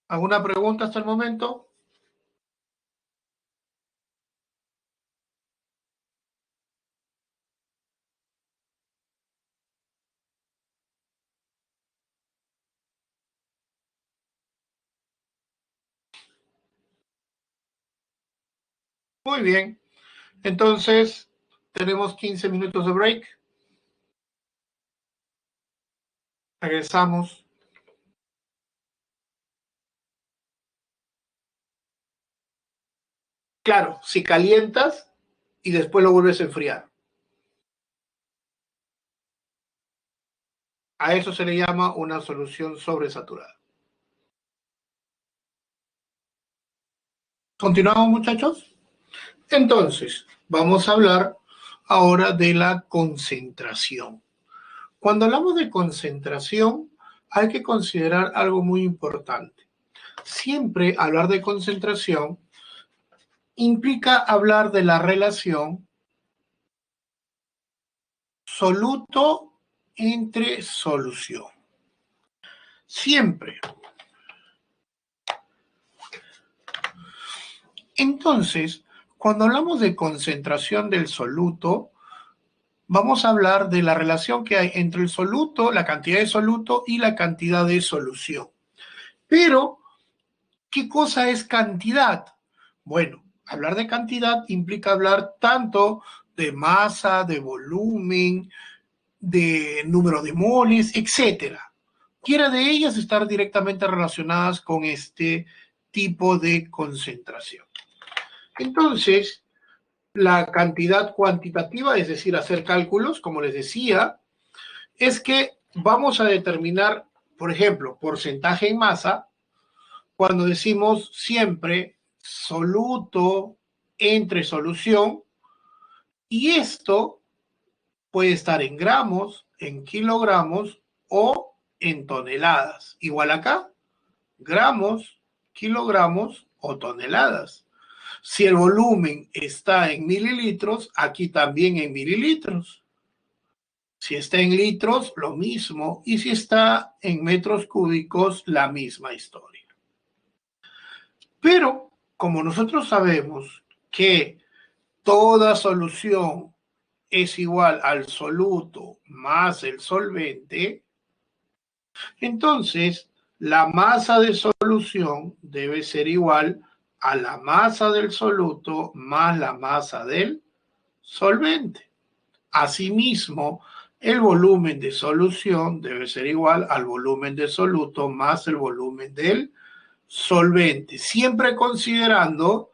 Speaker 1: ¿Alguna pregunta hasta el momento? Muy bien. Entonces, tenemos 15 minutos de break. Regresamos. Claro, si calientas y después lo vuelves a enfriar. A eso se le llama una solución sobresaturada. ¿Continuamos, muchachos? Entonces, vamos a hablar ahora de la concentración. Cuando hablamos de concentración, hay que considerar algo muy importante. Siempre hablar de concentración implica hablar de la relación soluto entre solución. Siempre. Entonces, cuando hablamos de concentración del soluto, vamos a hablar de la relación que hay entre el soluto, la cantidad de soluto y la cantidad de solución. Pero, ¿qué cosa es cantidad? Bueno, hablar de cantidad implica hablar tanto de masa, de volumen, de número de moles, etcétera. Quiera de ellas estar directamente relacionadas con este tipo de concentración. Entonces, la cantidad cuantitativa, es decir, hacer cálculos, como les decía, es que vamos a determinar, por ejemplo, porcentaje en masa, cuando decimos siempre soluto entre solución, y esto puede estar en gramos, en kilogramos o en toneladas. Igual acá, gramos, kilogramos o toneladas. Si el volumen está en mililitros, aquí también en mililitros. Si está en litros, lo mismo. Y si está en metros cúbicos, la misma historia. Pero, como nosotros sabemos que toda solución es igual al soluto más el solvente, entonces la masa de solución debe ser igual a la masa del soluto más la masa del solvente. Asimismo, el volumen de solución debe ser igual al volumen de soluto más el volumen del solvente, siempre considerando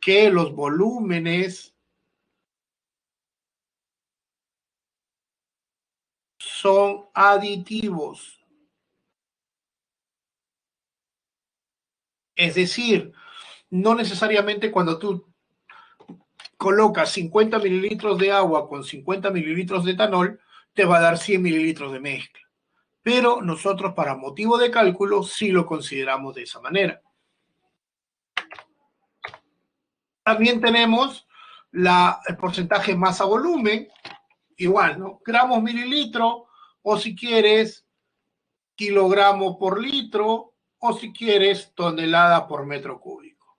Speaker 1: que los volúmenes son aditivos. Es decir, no necesariamente cuando tú colocas 50 mililitros de agua con 50 mililitros de etanol, te va a dar 100 mililitros de mezcla. Pero nosotros, para motivo de cálculo, sí lo consideramos de esa manera. También tenemos el porcentaje masa-volumen, igual, ¿no? Gramos mililitro, o si quieres, kilogramo por litro, o si quieres, tonelada por metro cúbico.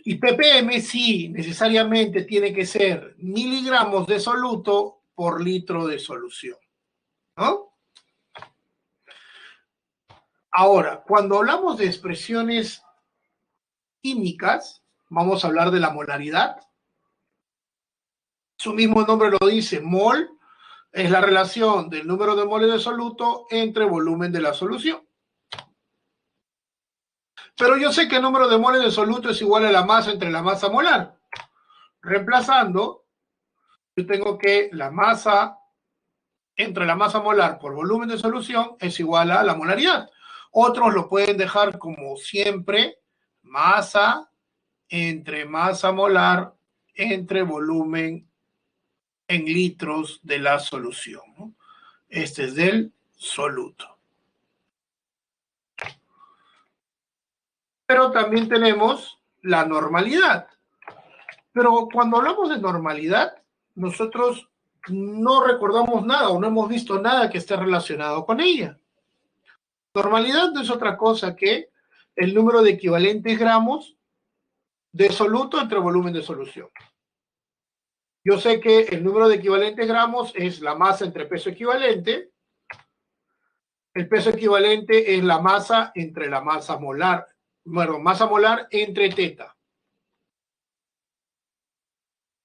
Speaker 1: Y ppm sí, necesariamente tiene que ser miligramos de soluto por litro de solución, ¿no? Ahora, cuando hablamos de expresiones químicas, vamos a hablar de la molaridad. Su mismo nombre lo dice, mol es la relación del número de moles de soluto entre volumen de la solución. Pero yo sé que el número de moles de soluto es igual a la masa entre la masa molar. Reemplazando, yo tengo que la masa entre la masa molar por volumen de solución es igual a la molaridad. Otros lo pueden dejar como siempre, masa entre masa molar entre volumen en litros de la solución, ¿no? Este es del soluto. Pero también tenemos la normalidad. Pero cuando hablamos de normalidad, nosotros no recordamos nada o no hemos visto nada que esté relacionado con ella. Normalidad no es otra cosa que el número de equivalentes gramos de soluto entre volumen de solución. Yo sé que el número de equivalentes gramos es la masa entre peso equivalente. El peso equivalente es la masa entre la masa molar. Bueno, masa molar entre teta.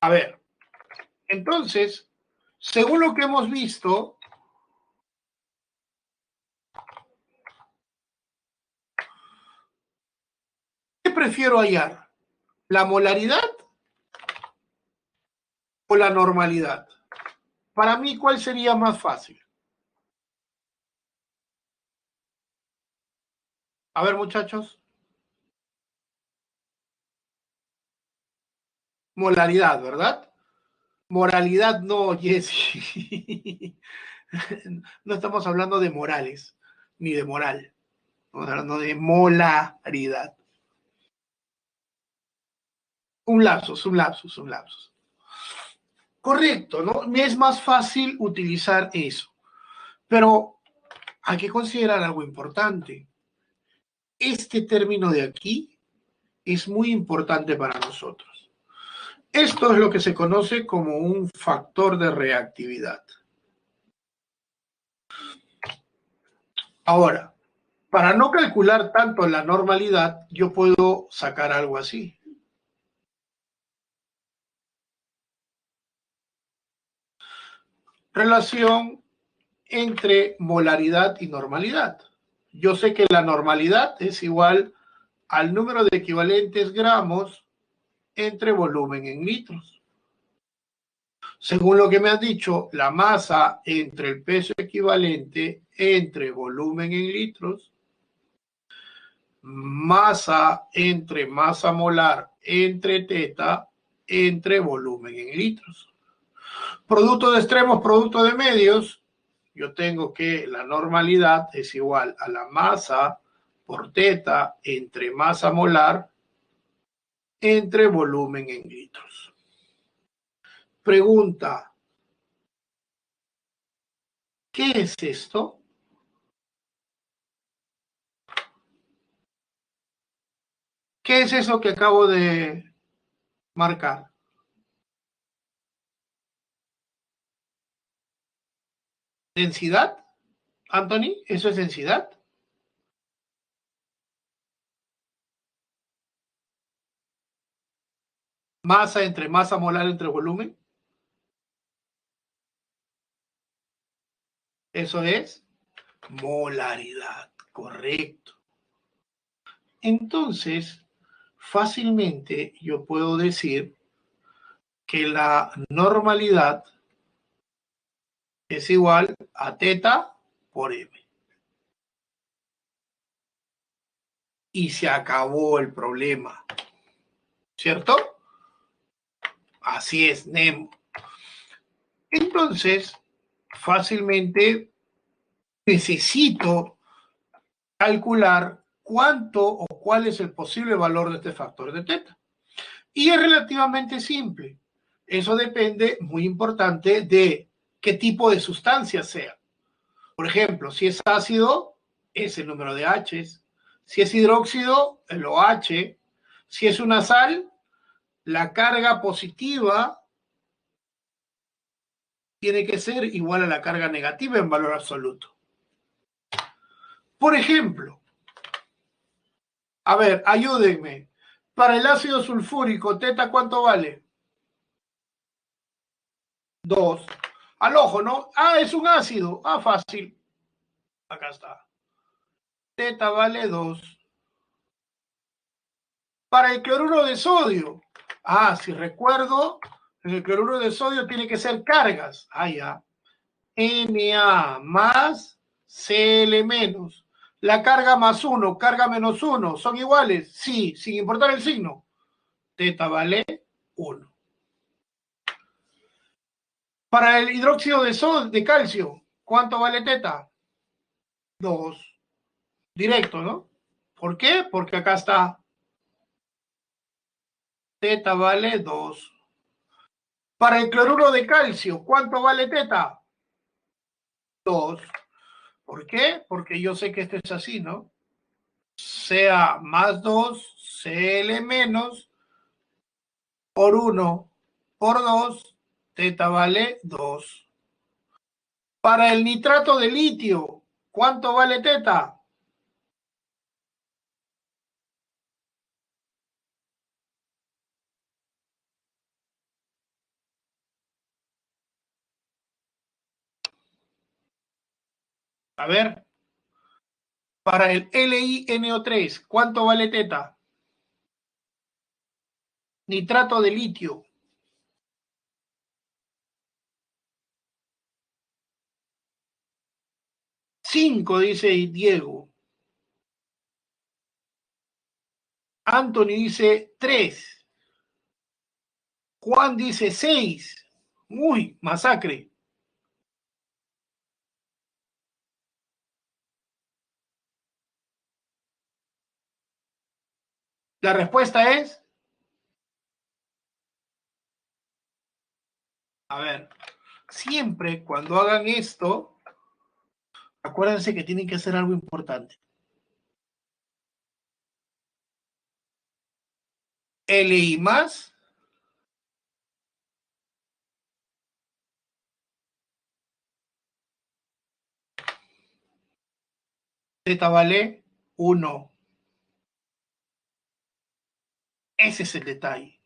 Speaker 1: A ver, entonces, según lo que hemos visto, ¿qué prefiero hallar? ¿La molaridad o la normalidad? Para mí, ¿cuál sería más fácil? A ver, muchachos. Molaridad, ¿verdad? Moralidad no, Jessy. No estamos hablando de morales, ni de moral. Estamos hablando de molaridad. Un lapsus, un lapsus, un lapsus. Correcto, ¿no? Me es más fácil utilizar eso. Pero hay que considerar algo importante. Este término de aquí es muy importante para nosotros. Esto es lo que se conoce como un factor de reactividad. Ahora, para no calcular tanto la normalidad, yo puedo sacar algo así. Relación entre molaridad y normalidad. Yo sé que la normalidad es igual al número de equivalentes gramos entre volumen en litros. Según lo que me has dicho, la masa entre el peso equivalente entre volumen en litros, masa entre masa molar entre teta entre volumen en litros. Producto de extremos, producto de medios, yo tengo que la normalidad es igual a la masa por teta entre masa molar entre volumen en litros. Pregunta, ¿qué es esto? ¿Qué es eso que acabo de marcar? ¿Densidad? Anthony, ¿eso es densidad? ¿Masa entre masa molar entre volumen? Eso es molaridad, correcto. Entonces, fácilmente yo puedo decir que la normalidad es igual a teta por m. Y se acabó el problema, ¿cierto? Así es, Nemo. Entonces, fácilmente necesito calcular cuánto o cuál es el posible valor de este factor de teta. Y es relativamente simple. Eso depende, muy importante, de qué tipo de sustancia sea. Por ejemplo, si es ácido, es el número de H's. Si es hidróxido, el OH. Si es una sal, la carga positiva tiene que ser igual a la carga negativa en valor absoluto. Por ejemplo, a ver, ayúdenme. Para el ácido sulfúrico, teta, ¿cuánto vale? 2. Al ojo, ¿no? Ah, es un ácido. Ah, fácil. Acá está. Teta vale 2. Para el cloruro de sodio. Ah, si recuerdo, el cloruro de sodio tiene que ser cargas. Ah, ya. Na más Cl menos. La carga más 1, carga menos 1, ¿son iguales? Sí, sin importar el signo. Teta vale 1. Para el hidróxido de calcio, ¿cuánto vale teta? 2. Directo, ¿no? ¿Por qué? Porque acá está. Teta vale 2. Para el cloruro de calcio, ¿cuánto vale teta? 2. ¿Por qué? Porque yo sé que esto es así, ¿no? Sea más 2, Cl menos, por 1, por 2, teta vale 2. Para el nitrato de litio, ¿cuánto vale teta? A ver, para el LiNO3, ¿cuánto vale teta? Nitrato de litio. 5, dice Diego. Anthony dice 3. Juan dice 6. Uy, masacre. La respuesta es, a ver, siempre cuando hagan esto, acuérdense que tienen que hacer algo importante. Li más Z vale 1. Ese es el detalle,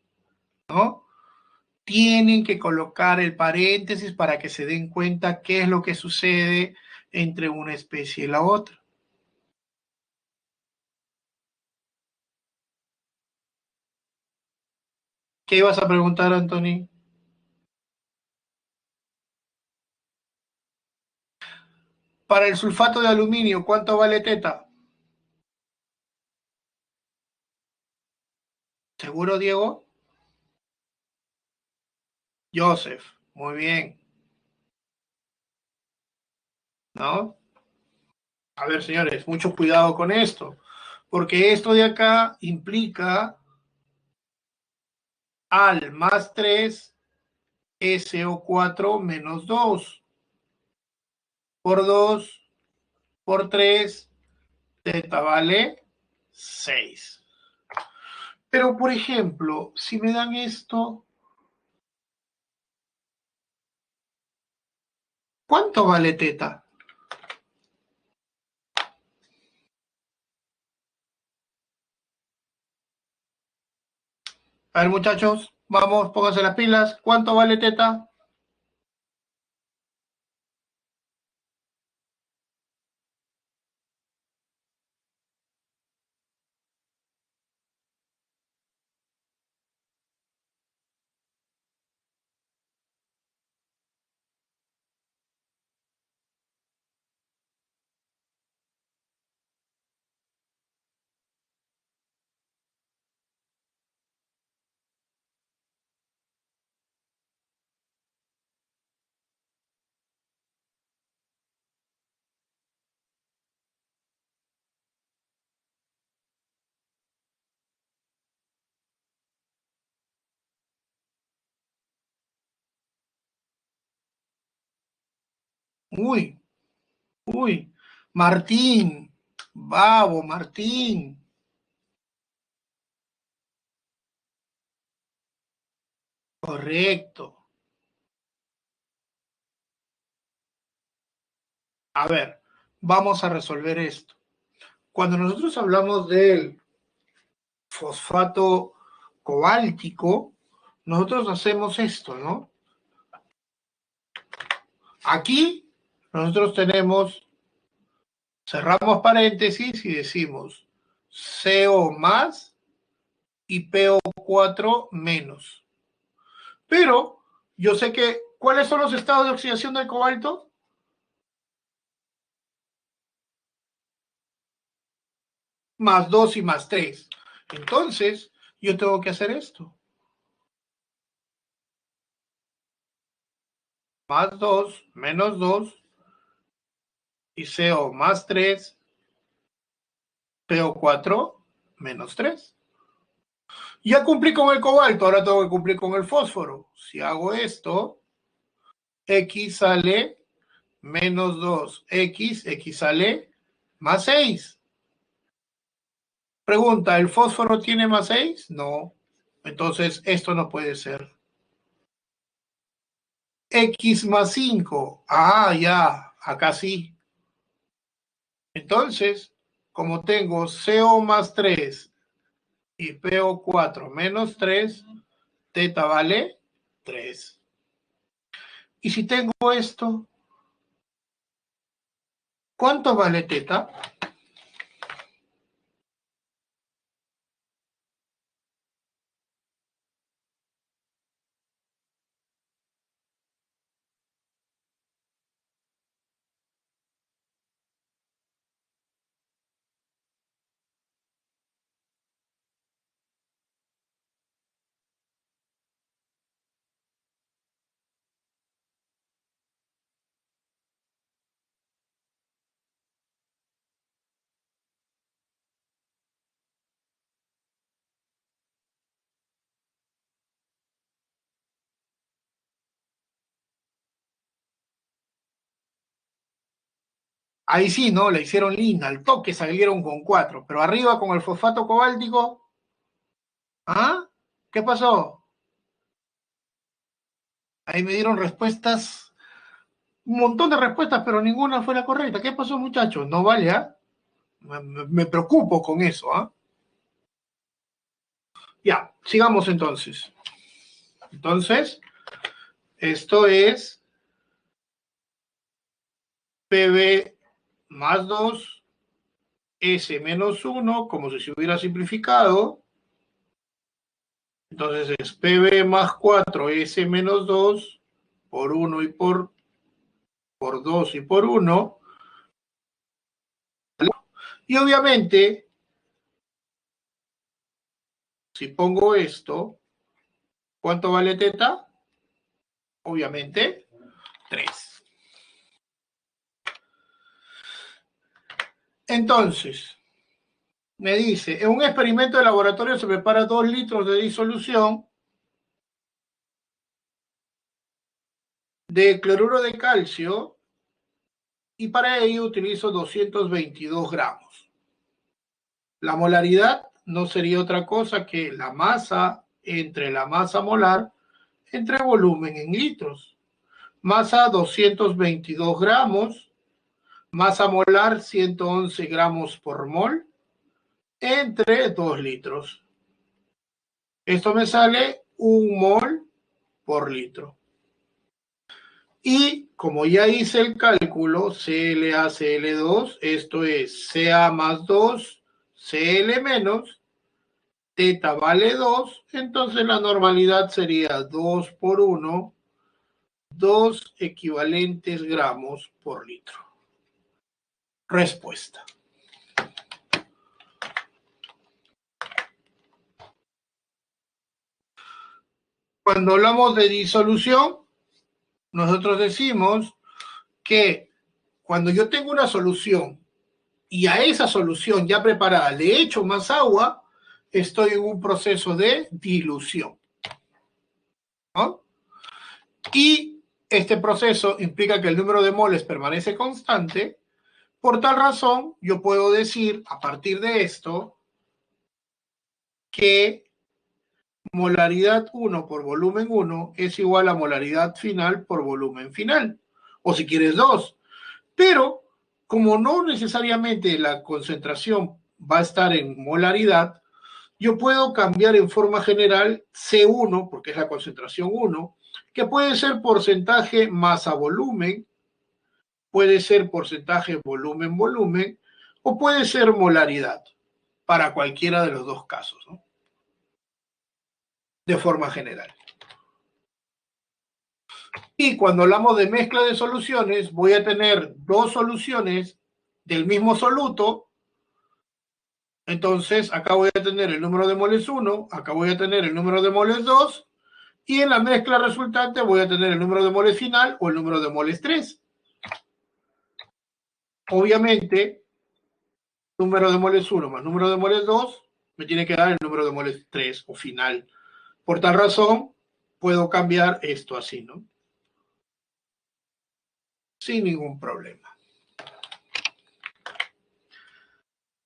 Speaker 1: ¿no? Tienen que colocar el paréntesis para que se den cuenta qué es lo que sucede entre una especie y la otra. ¿Qué ibas a preguntar, Anthony? Para el sulfato de aluminio, ¿cuánto vale teta? ¿Seguro, Diego? Joseph, muy bien. ¿no? A ver, señores, mucho cuidado con esto, porque esto de acá implica al más 3 SO4 menos 2 por 2 por 3 teta vale 6. Pero, por ejemplo, si me dan esto, ¿cuánto vale teta? A ver, muchachos, vamos, pónganse las pilas. ¿Cuánto vale teta? Uy, uy. Martín, Babo, Martín. Correcto. A ver, vamos a resolver esto. Cuando nosotros hablamos del fosfato cobáltico, nosotros hacemos esto, ¿no? Aquí nosotros tenemos, cerramos paréntesis y decimos CO más y PO4 menos. Pero yo sé que, ¿cuáles son los estados de oxidación del cobalto? Más 2 y más 3. Entonces, yo tengo que hacer esto. Más 2 menos 2 y CO más 3, PO4 menos 3. Ya cumplí con el cobalto, ahora tengo que cumplir con el fósforo. Si hago esto, X sale menos 2X, X sale más 6. Pregunta, ¿el fósforo tiene más 6? No. Entonces, esto no puede ser. X más 5. Ah, ya, acá sí. Entonces, como tengo CO más 3 y PO4 menos 3, teta vale 3. Y si tengo esto, ¿cuánto vale teta? Ahí sí, ¿no? La hicieron linda, al toque salieron con 4, pero arriba con el fosfato cobáltico, ¿ah? ¿Qué pasó? Ahí me dieron respuestas, un montón de respuestas, pero ninguna fue la correcta. ¿Qué pasó, muchachos? No vale, ¿ah? Me preocupo con eso, ¿ah? Ya, sigamos entonces. Entonces, esto es PB más 2, S menos 1, como si se hubiera simplificado. Entonces es PB más 4, S menos 2, por 1 y por 2 y por 1. Y obviamente, si pongo esto, ¿cuánto vale teta? Obviamente, 3. Entonces, me dice, en un experimento de laboratorio se prepara 2 litros de disolución de cloruro de calcio y para ello utilizo 222 gramos. La molaridad no sería otra cosa que la masa entre la masa molar entre volumen en litros. Masa 222 gramos, masa molar 111 gramos por mol entre 2 litros. Esto me sale 1 mol por litro. Y como ya hice el cálculo, ClA-Cl2, esto es Ca más 2, Cl menos, teta vale 2, entonces la normalidad sería 2 por 1, 2 equivalentes gramos por litro. Respuesta. Cuando hablamos de disolución, nosotros decimos que cuando yo tengo una solución y a esa solución ya preparada le echo más agua, estoy en un proceso de dilución, ¿no? Y este proceso implica que el número de moles permanece constante. Por tal razón, yo puedo decir a partir de esto que molaridad 1 por volumen 1 es igual a molaridad final por volumen final. O si quieres 2. Pero como no necesariamente la concentración va a estar en molaridad, yo puedo cambiar en forma general C1, porque es la concentración 1, que puede ser porcentaje masa-volumen, puede ser porcentaje volumen-volumen, o puede ser molaridad, para cualquiera de los dos casos, ¿no? De forma general. Y cuando hablamos de mezcla de soluciones, voy a tener 2 soluciones del mismo soluto. Entonces, acá voy a tener el número de moles 1, acá voy a tener el número de moles 2, y en la mezcla resultante voy a tener el número de moles final o el número de moles 3. Obviamente, número de moles 1 más número de moles 2 me tiene que dar el número de moles 3 o final. Por tal razón, puedo cambiar esto así, ¿no? Sin ningún problema.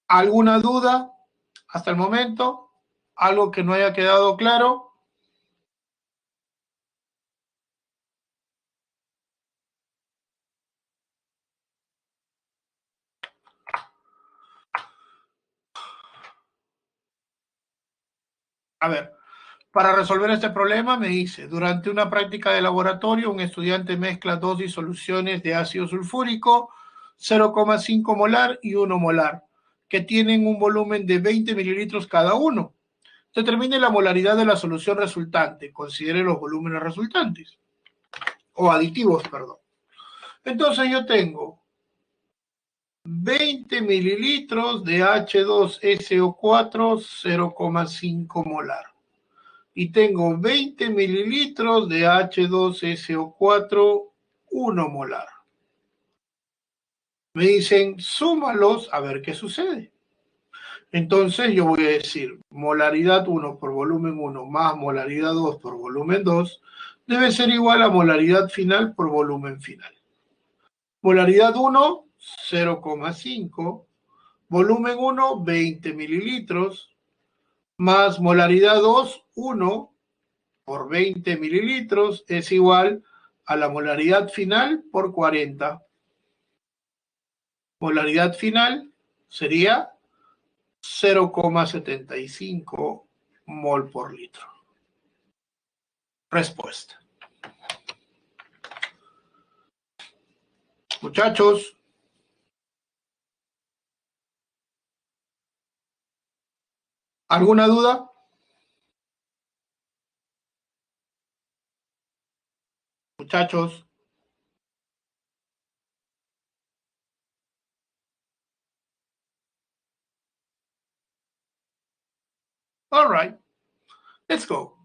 Speaker 1: ¿Alguna duda hasta el momento? ¿Algo que no haya quedado claro? A ver, para resolver este problema me dice, durante una práctica de laboratorio, un estudiante mezcla 2 disoluciones de ácido sulfúrico, 0,5 molar y 1 molar, que tienen un volumen de 20 mililitros cada uno. Determine la molaridad de la solución resultante. Considere los volúmenes resultantes. O aditivos, perdón. Entonces yo tengo 20 mililitros de H2SO4, 0,5 molar. Y tengo 20 mililitros de H2SO4, 1 molar. Me dicen, súmalos a ver qué sucede. Entonces yo voy a decir, molaridad 1 por volumen 1 más molaridad 2 por volumen 2 debe ser igual a molaridad final por volumen final. Molaridad 1, 0,5. Volumen 1, 20 mililitros. Más molaridad 2, 1 por 20 mililitros es igual a la molaridad final por 40. Molaridad final sería 0,75 mol por litro. Respuesta. Muchachos, ¿alguna duda? Muchachos. All right. Let's go.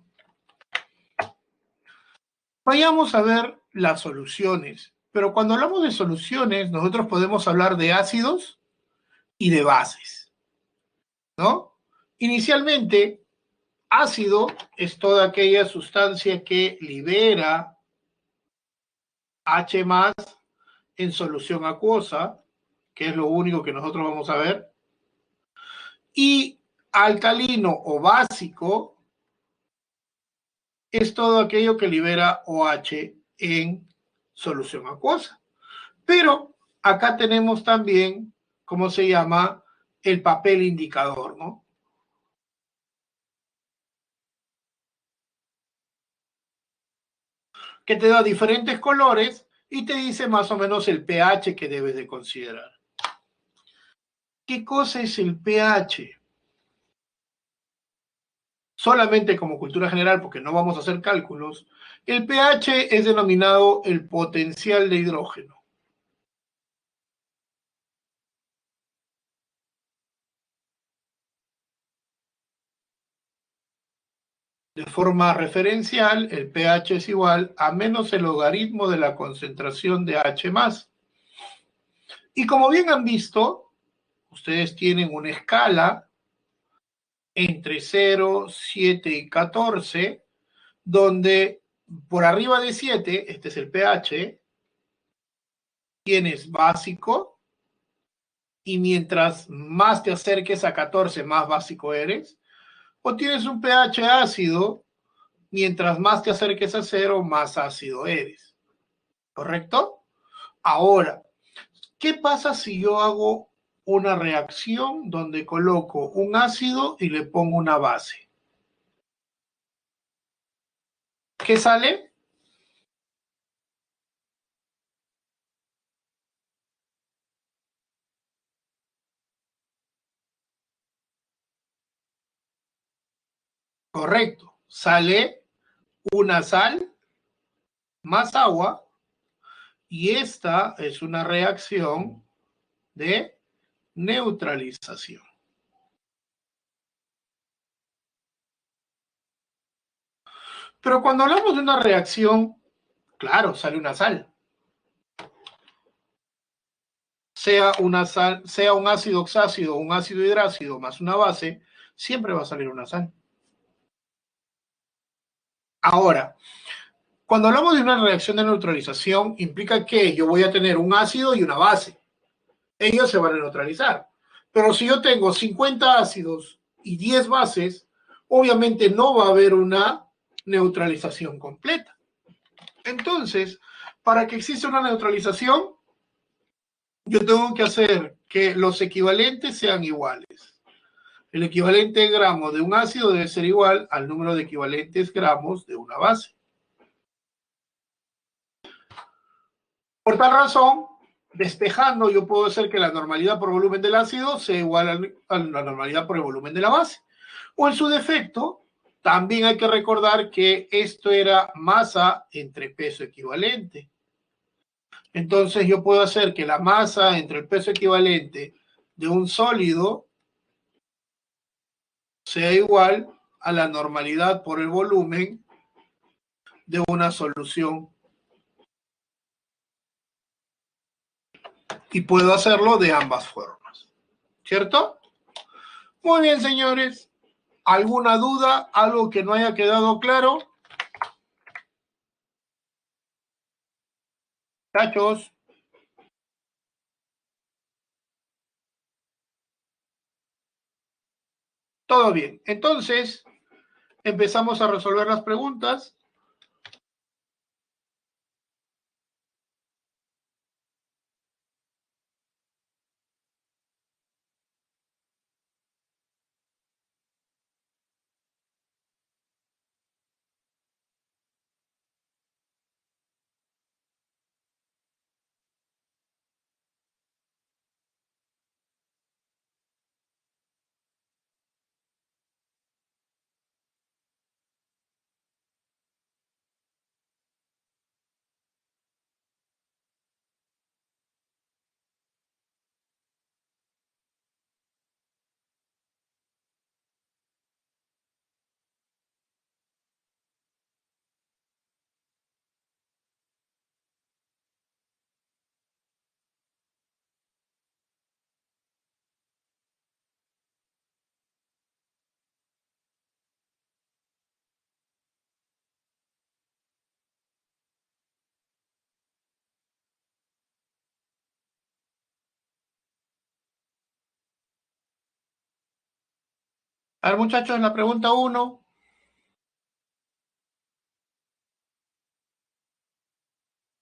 Speaker 1: Vayamos a ver las soluciones. Pero cuando hablamos de soluciones, nosotros podemos hablar de ácidos y de bases, ¿no? Inicialmente, ácido es toda aquella sustancia que libera H más en solución acuosa, que es lo único que nosotros vamos a ver, y alcalino o básico es todo aquello que libera OH en solución acuosa. Pero acá tenemos también, ¿cómo se llama? El papel indicador, ¿no? Que te da diferentes colores y te dice más o menos el pH que debes de considerar. ¿Qué cosa es el pH? Solamente como cultura general, porque no vamos a hacer cálculos, el pH es denominado el potencial de hidrógeno. De forma referencial, el pH es igual a menos el logaritmo de la concentración de H más. Y como bien han visto, ustedes tienen una escala entre 0, 7 y 14, donde por arriba de 7, este es el pH, tienes básico, y mientras más te acerques a 14, más básico eres, o tienes un pH ácido, mientras más te acerques a 0, más ácido eres. ¿Correcto? Ahora, ¿qué pasa si yo hago una reacción donde coloco un ácido y le pongo una base? ¿Qué sale? Correcto. Sale una sal más agua y esta es una reacción de neutralización. Pero cuando hablamos de una reacción, claro, sale una sal. Sea una sal, sea un ácido oxácido o un ácido hidrácido más una base, siempre va a salir una sal. Ahora, cuando hablamos de una reacción de neutralización, implica que yo voy a tener un ácido y una base. Ellos se van a neutralizar. Pero si yo tengo 50 ácidos y 10 bases, obviamente no va a haber una neutralización completa. Entonces, para que exista una neutralización, yo tengo que hacer que los equivalentes sean iguales. El equivalente de gramos de un ácido debe ser igual al número de equivalentes gramos de una base. Por tal razón, despejando, yo puedo hacer que la normalidad por volumen del ácido sea igual a la normalidad por el volumen de la base. O en su defecto, también hay que recordar que esto era masa entre peso equivalente. Entonces yo puedo hacer que la masa entre el peso equivalente de un sólido sea igual a la normalidad por el volumen de una solución. Y puedo hacerlo de ambas formas. ¿Cierto? Muy bien, señores. ¿Alguna duda? ¿Algo que no haya quedado claro? Tachos. Todo bien. Entonces, empezamos a resolver las preguntas. A ver, muchachos, la pregunta 1.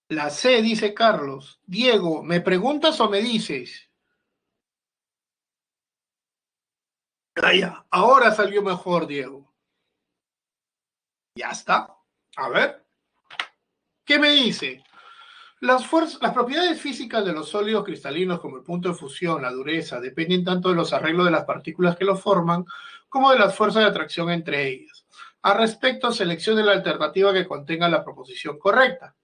Speaker 1: La C, dice Carlos. Diego, ¿me preguntas o me dices? Ah, ya. Ahora salió mejor, Diego. Ya está. A ver, ¿qué me dice? Las propiedades físicas de los sólidos cristalinos, como el punto de fusión, la dureza, dependen tanto de los arreglos de las partículas que los forman, como de las fuerzas de atracción entre ellas. Al respecto, seleccione la alternativa que contenga la proposición correcta.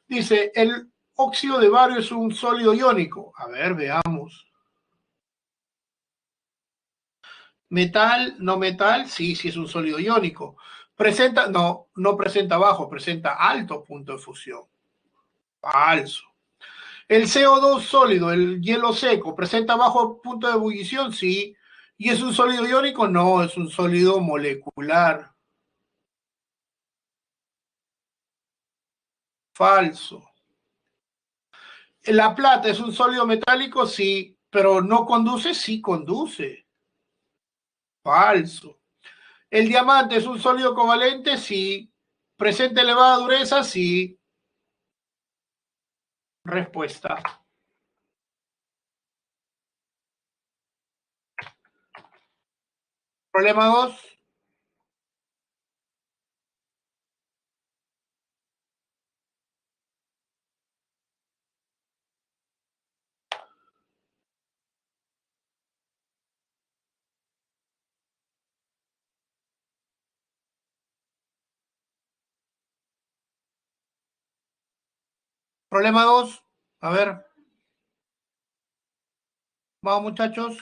Speaker 1: Dice, el óxido de bario es un sólido iónico. A ver, veamos. Metal, no metal, sí, sí es un sólido iónico. Presenta, no, no presenta bajo, presenta alto punto de fusión. Falso. El CO2 sólido, el hielo seco, ¿presenta bajo punto de ebullición? Sí. ¿Y es un sólido iónico? No, es un sólido molecular. Falso. ¿La plata es un sólido metálico? Sí. ¿Pero no conduce? Sí, conduce. Falso. ¿El diamante es un sólido covalente? Sí. ¿Presenta elevada dureza? Sí. Respuesta. Problema 2. Problema 2. A ver, vamos muchachos.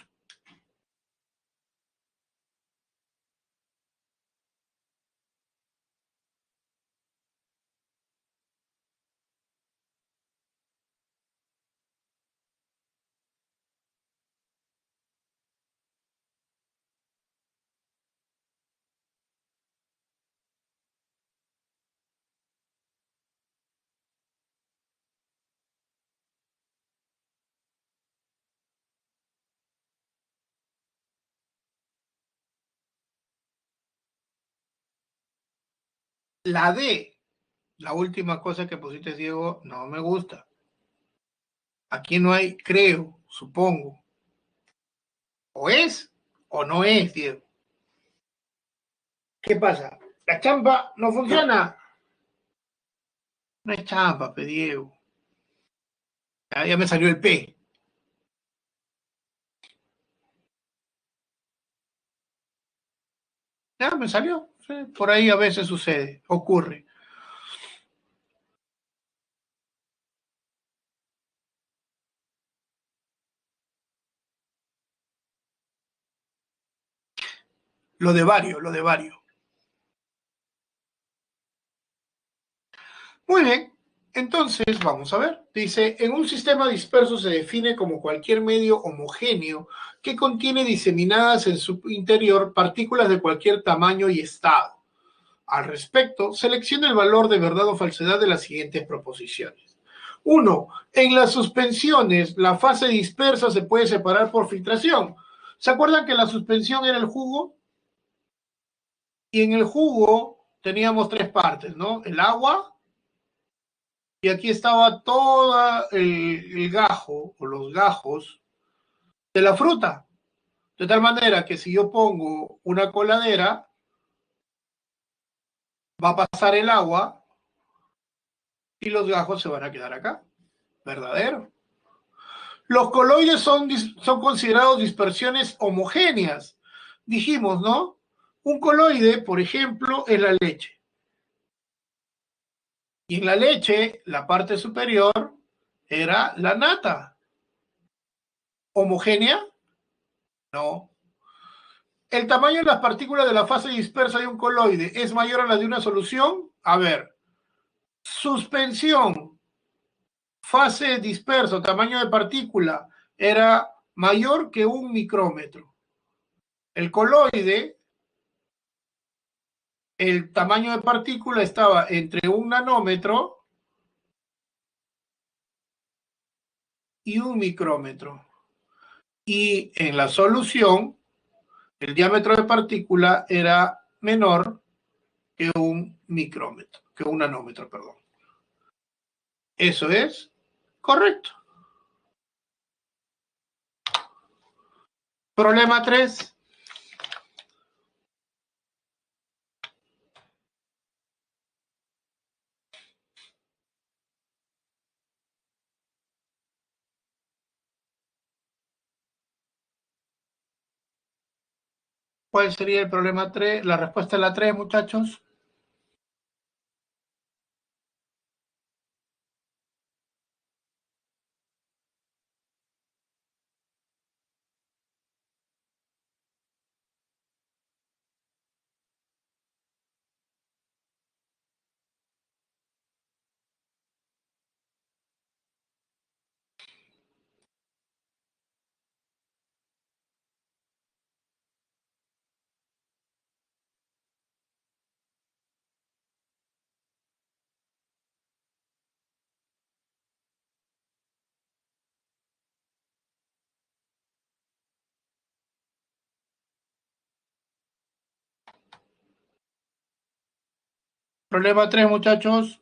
Speaker 1: La D, la última cosa que pusiste, Diego, no me gusta. Aquí no hay, creo, supongo. O es o no es, Diego. ¿Qué pasa? La champa no funciona. No es champa, pe Diego. Ya me salió el P. Ya me salió. Sí, por ahí a veces sucede, ocurre. Lo de vario, lo de vario. Muy bien. Entonces, vamos a ver. Dice, en un sistema disperso se define como cualquier medio homogéneo que contiene diseminadas en su interior partículas de cualquier tamaño y estado. Al respecto, seleccione el valor de verdad o falsedad de las siguientes proposiciones. 1. En las suspensiones, la fase dispersa se puede separar por filtración. ¿Se acuerdan que la suspensión era el jugo? Y en el jugo teníamos tres partes, ¿no? El agua, y aquí estaba todo el gajo o los gajos de la fruta. De tal manera que si yo pongo una coladera, va a pasar el agua y los gajos se van a quedar acá. ¿Verdadero? Los coloides son considerados dispersiones homogéneas. Dijimos, ¿no? Un coloide, por ejemplo, es la leche. Y en la leche, la parte superior era la nata. ¿Homogénea? No. ¿El tamaño de las partículas de la fase dispersa de un coloide es mayor a la de una solución? A ver, suspensión, fase dispersa, tamaño de partícula, era mayor que un micrómetro. El coloide, el tamaño de partícula estaba entre un nanómetro y un micrómetro. Y en la solución, El diámetro de partícula era menor que un micrómetro, que un nanómetro, perdón. Eso es correcto. Problema 3. ¿Cuál sería el problema 3? La respuesta es la 3, muchachos. Problema 3, muchachos.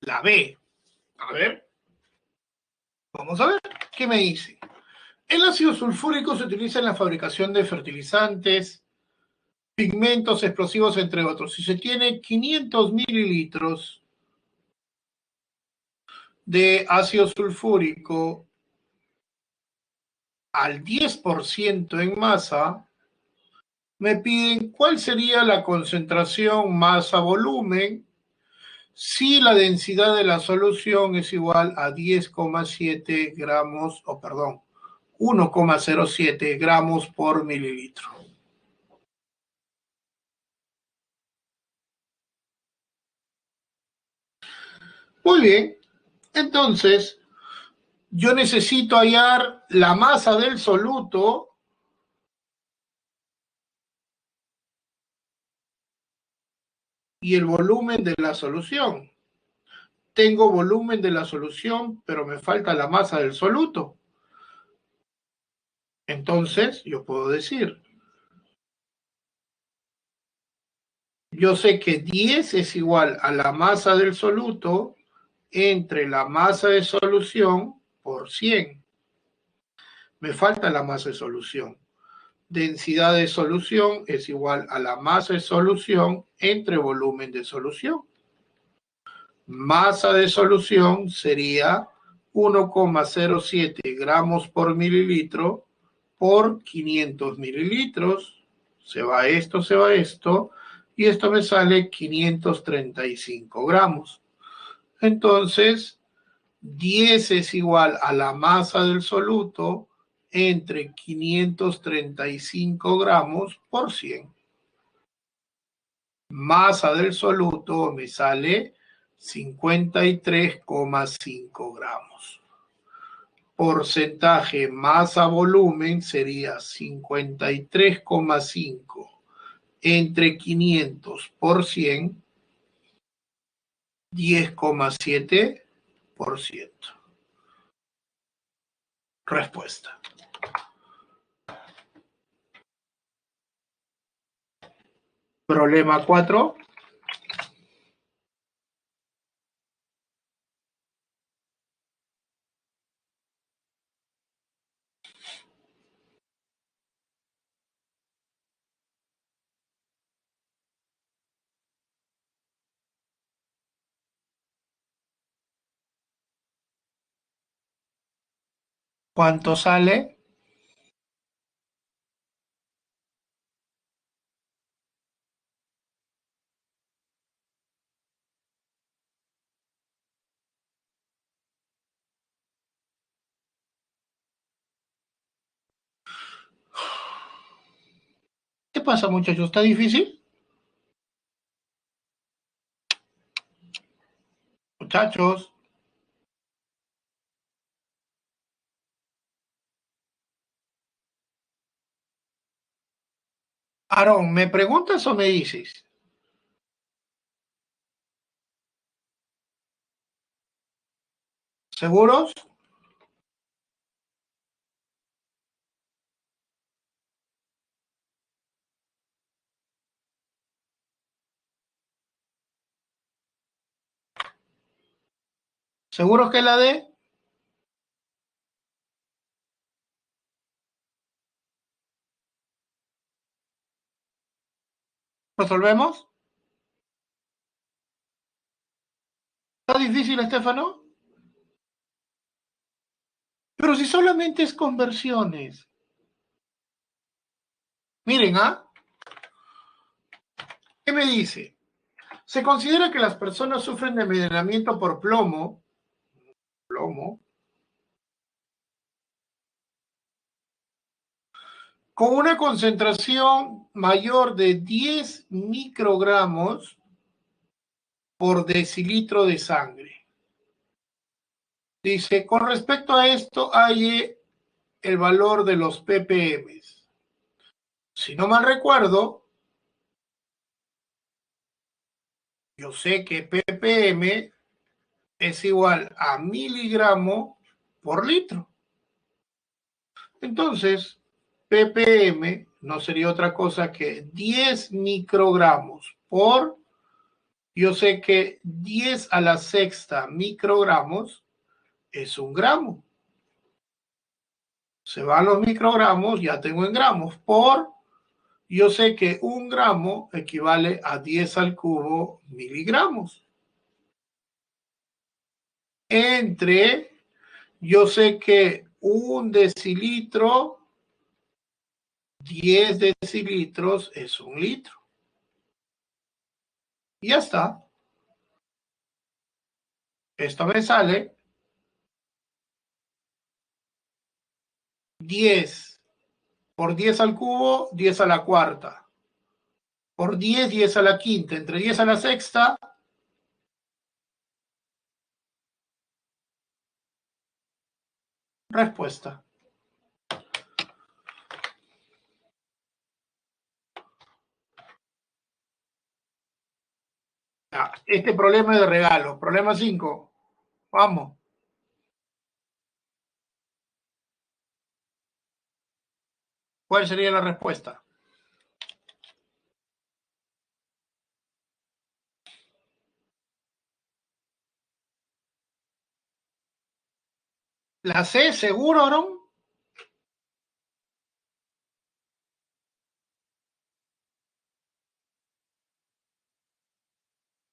Speaker 1: La B. A ver, vamos a ver qué me dice. El ácido sulfúrico se utiliza en la fabricación de fertilizantes, pigmentos, explosivos, entre otros. Si se tiene 500 mililitros de ácido sulfúrico al 10% en masa, me piden cuál sería la concentración masa-volumen si la densidad de la solución es igual a 10,7 gramos, o perdón, 1,07 gramos por mililitro. Muy bien, entonces yo necesito hallar la masa del soluto y el volumen de la solución. Tengo volumen de la solución, pero me falta la masa del soluto. Entonces, yo puedo decir, yo sé que 10 es igual a la masa del soluto entre la masa de solución por 100. Me falta la masa de solución. Densidad de solución es igual a la masa de solución entre volumen de solución. Masa de solución sería 1,07 gramos por mililitro por 500 mililitros. Se va esto, y esto me sale 535 gramos. Entonces, 10 es igual a la masa del soluto entre 535 gramos por 100. Masa del soluto me sale 53,5 gramos. Porcentaje masa-volumen sería 53,5 entre 500 por 100, 10,7%. Respuesta. Problema 4. ¿Cuánto sale? ¿Qué pasa, muchachos? ¿Está difícil? Muchachos. Aarón, ¿me preguntas o me dices? ¿Seguros? ¿Seguros que la D? ¿Resolvemos? ¿Está difícil, Estefano? Pero si solamente es conversiones. Miren, ¿ah? ¿Qué me dice? Se considera que las personas sufren de envenenamiento por plomo, con una concentración mayor de 10 microgramos por decilitro de sangre. Dice, con respecto a esto, hay el valor de los ppm. Si no mal recuerdo, yo sé que ppm es igual a miligramo por litro. Entonces, ppm no sería otra cosa que 10 microgramos por, yo sé que 10 a la sexta microgramos es un gramo. Se van los microgramos, ya tengo en gramos, por, yo sé que un gramo equivale a 10 al cubo miligramos. Entre, yo sé que un decilitro, 10 decilitros es un litro. Y ya está. Esto me sale 10 por 10 al cubo, 10 a la cuarta. Por 10, 10 a la quinta. Entre 10 a la sexta, respuesta. Ah, este problema es de regalo. Problema 5. Vamos. ¿Cuál sería la respuesta? ¿La C, seguro, Aaron?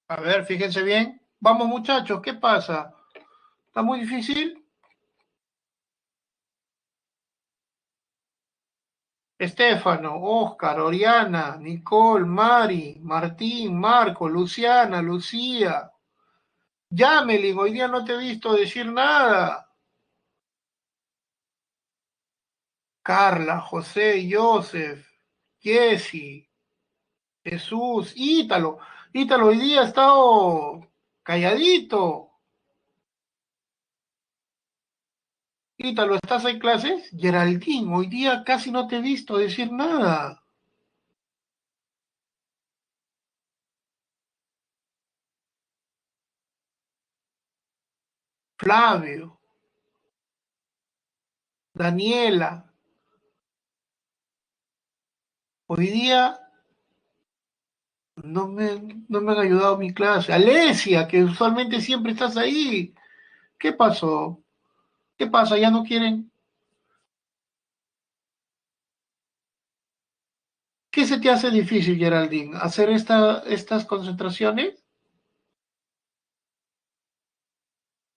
Speaker 1: A ver, fíjense bien. Vamos, muchachos, ¿qué pasa? ¿Está muy difícil? Estefano, Oscar, Oriana, Nicole, Mari, Martín, Marco, Luciana, Lucía. Yamelin, hoy día no te he visto decir nada. Carla, José, Joseph, Jesse, Jesús, Ítalo. Ítalo hoy día ha estado calladito. Ítalo, ¿estás en clases? Geraldine, hoy día casi no te he visto decir nada. Flavio, Daniela, hoy día no me han ayudado mi clase. Alesia, que usualmente siempre estás ahí. ¿Qué pasó? ¿Qué pasa? ¿Ya no quieren? ¿Qué se te hace difícil, Geraldine? ¿Hacer estas concentraciones?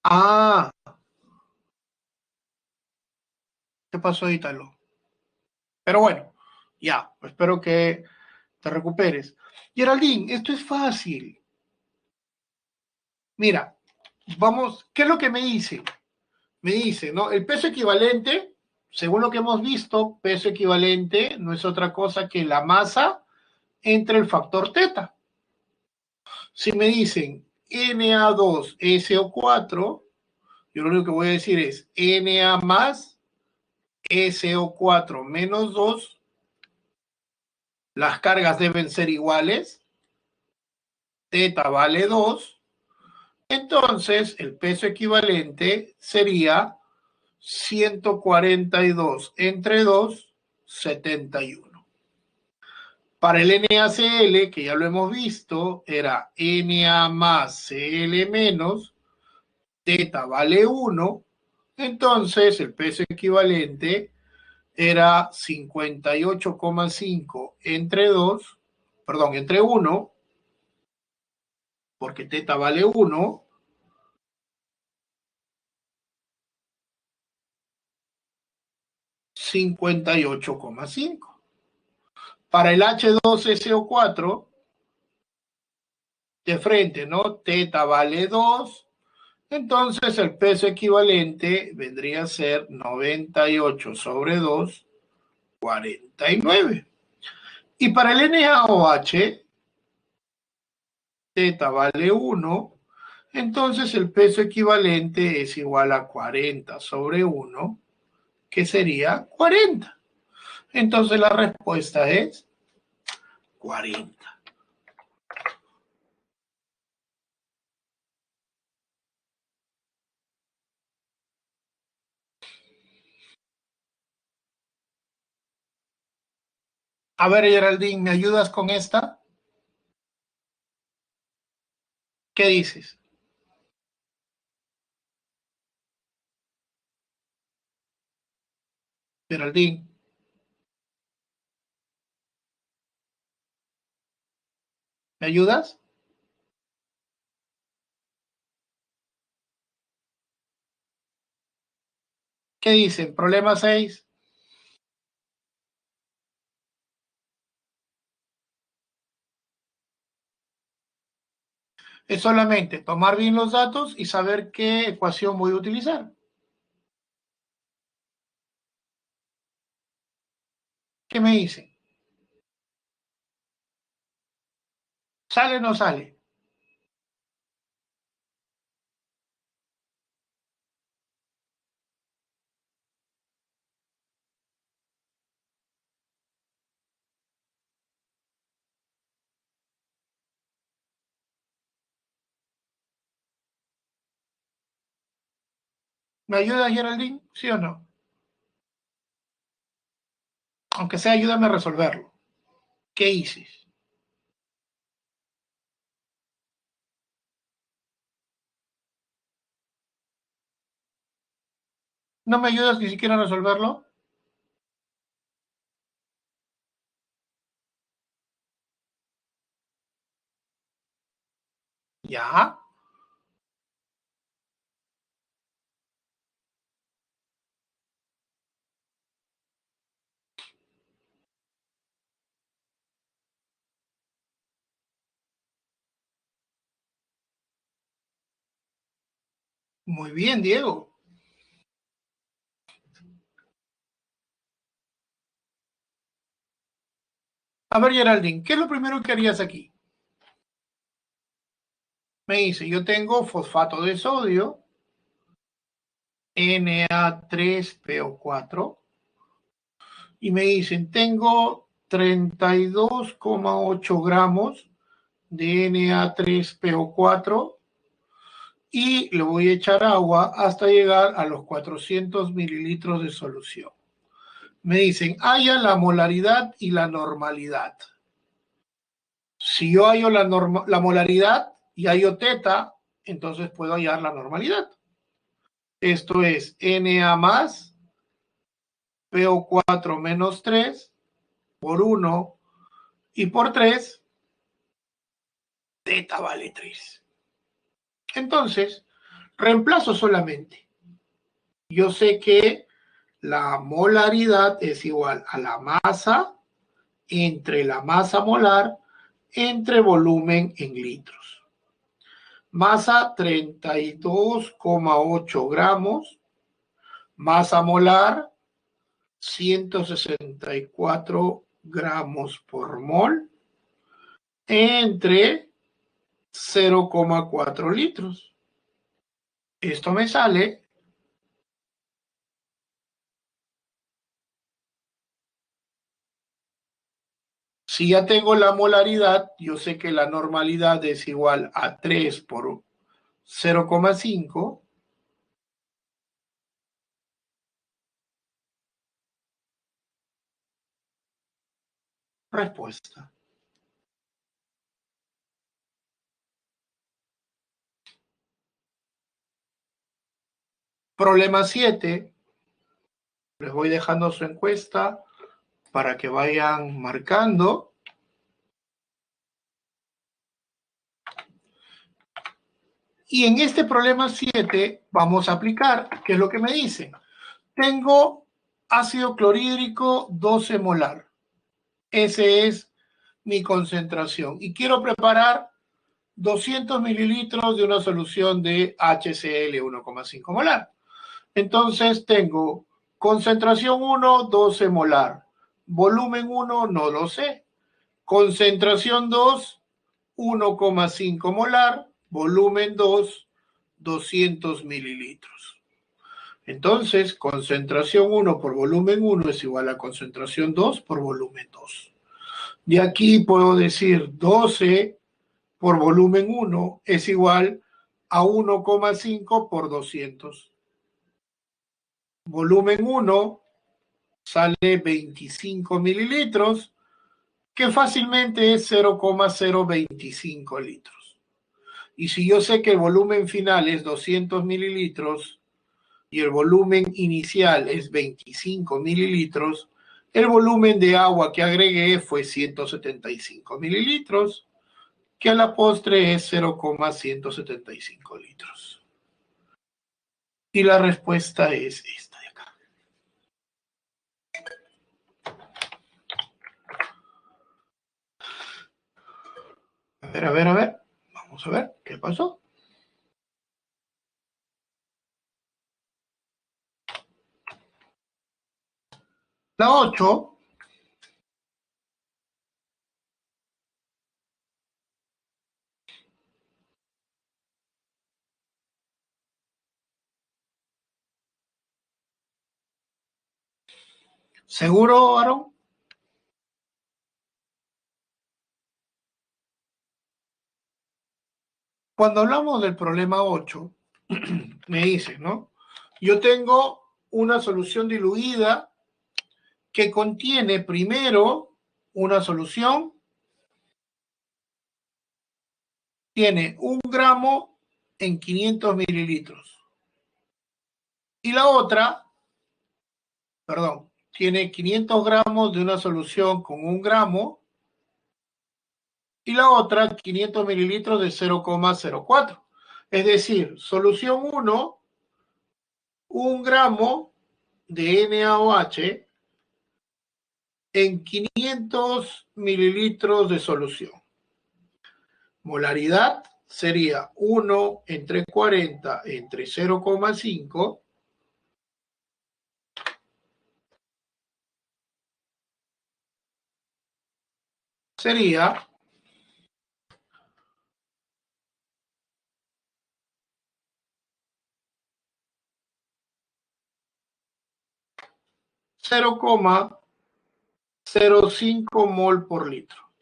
Speaker 1: Ah, ¿qué pasó, Ítalo? Pero bueno, ya, espero que te recuperes. Geraldine, esto es fácil. Mira, vamos, ¿qué es lo que me dice? Me dice, ¿no? El peso equivalente, según lo que hemos visto, peso equivalente no es otra cosa que la masa entre el factor teta. Si me dicen Na2SO4, yo lo único que voy a decir es Na más SO4 menos 2 Las cargas deben ser iguales. Teta vale 2. Entonces, el peso equivalente sería 142 entre 2, 71. Para el NaCl, que ya lo hemos visto, era Na más Cl menos, teta vale 1, entonces el peso equivalente era 58,5 entre 2, perdón, entre 1, porque teta vale 1, 58,5. Para el H2SO4, de frente, ¿no? Teta vale 2, entonces el peso equivalente vendría a ser 98 sobre 2, 49. Y para el NaOH, teta vale 1, entonces el peso equivalente es igual a 40 sobre 1, que sería 40. Entonces la respuesta es 40. A ver, Geraldine, ¿me ayudas con esta? ¿Qué dices? Geraldine, ¿me ayudas? ¿Qué dicen? Problema 6. Es solamente tomar bien los datos y saber qué ecuación voy a utilizar. ¿Qué me dicen? ¿Sale o no sale? ¿Me ayuda, Geraldine? ¿Sí o no? Aunque sea, ayúdame a resolverlo. ¿Qué hice? ¿No me ayudas ni siquiera a resolverlo? Ya. Muy bien, Diego. A ver, Geraldine, ¿qué es lo primero que harías aquí? Me dice, yo tengo fosfato de sodio, Na3PO4, y me dicen, tengo 32,8 gramos de Na3PO4 y le voy a echar agua hasta llegar a los 400 mililitros de solución. Me dicen, haya la molaridad y la normalidad. Si yo hallo la molaridad y hallo teta, entonces puedo hallar la normalidad. Esto es Na más PO4 menos 3 por 1 y por 3, teta vale 3. Entonces, reemplazo solamente. Yo sé que la molaridad es igual a la masa entre la masa molar entre volumen en litros. Masa 32,8 gramos, masa molar 164 gramos por mol entre 0,4 litros. Esto me sale Si ya tengo la molaridad, yo sé que la normalidad es igual a 3 por 0,5. Respuesta. Problema 7. Les voy dejando su encuesta para que vayan marcando. Y en este problema 7 vamos a aplicar, ¿qué es lo que me dice? Tengo ácido clorhídrico 12 molar. Ese es mi concentración. Y quiero preparar 200 mililitros de una solución de HCl 1,5 molar. Entonces tengo concentración 1, 12 molar. Volumen 1, no lo sé. Concentración 2, 1,5 molar. Volumen 2, 200 mililitros. Entonces, concentración 1 por volumen 1 es igual a concentración 2 por volumen 2. De aquí puedo decir 12 por volumen 1 es igual a 1,5 por 200. Volumen 1 sale 25 mililitros, que fácilmente es 0,025 litros. Y si yo sé que el volumen final es 200 mililitros y el volumen inicial es 25 mililitros, el volumen de agua que agregué fue 175 mililitros, que a la postre es 0,175 litros. Y la respuesta es esta de acá. A ver. Vamos a ver qué pasó. La 8. ¿Seguro, Aaron? Cuando hablamos del problema 8, me dice, ¿no? Yo tengo una solución diluida que contiene primero una solución, tiene 1 gramo en 500 mililitros. Y la otra, perdón, tiene 500 gramos de una solución con 1 gramo y la otra 500 mililitros de 0,04. Es decir, solución 1, 1 gramo de NaOH en 500 mililitros de solución. Molaridad sería 1 entre 40 entre 0,5 sería 0,05 mol por litro.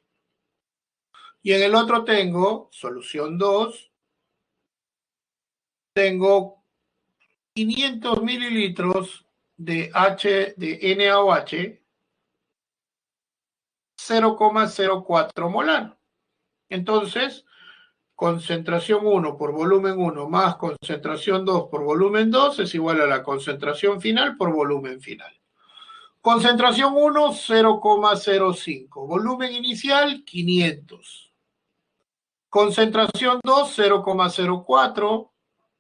Speaker 1: Y en el otro tengo, solución 2, tengo 500 mililitros de NaOH, 0,04 molar. Entonces, concentración 1 por volumen 1 más concentración 2 por volumen 2 es igual a la concentración final por volumen final. Concentración 1, 0,05. Volumen inicial, 500. Concentración 2, 0,04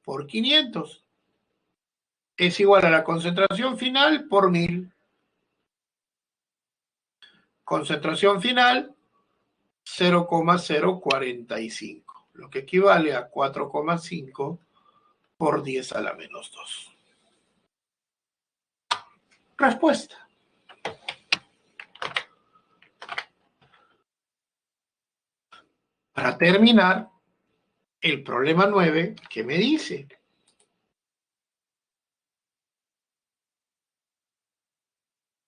Speaker 1: por 500. Es igual a la concentración final por 1000. Concentración final, 0,045, lo que equivale a 4,5 por 10 a la menos 2. Respuesta. Para terminar, el problema 9, ¿qué me dice?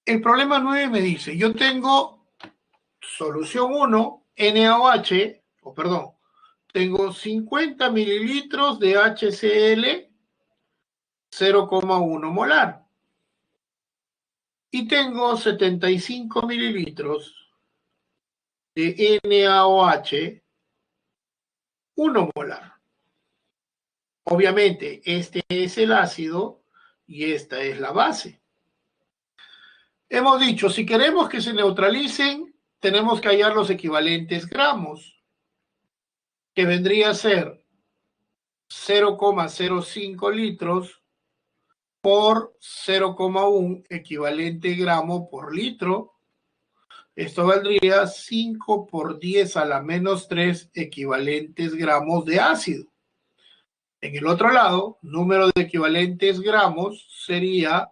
Speaker 1: El problema 9 me dice, yo tengo Solución 1, NaOH, tengo 50 mililitros de HCl 0,1 molar. Y tengo 75 mililitros de NaOH 1 molar. Obviamente, este es el ácido y esta es la base. Hemos dicho, si queremos que se neutralicen, tenemos que hallar los equivalentes gramos, que vendría a ser 0,05 litros por 0,1 equivalente gramo por litro. Esto valdría 5 por 10 a la menos 3 equivalentes gramos de ácido. En el otro lado, número de equivalentes gramos sería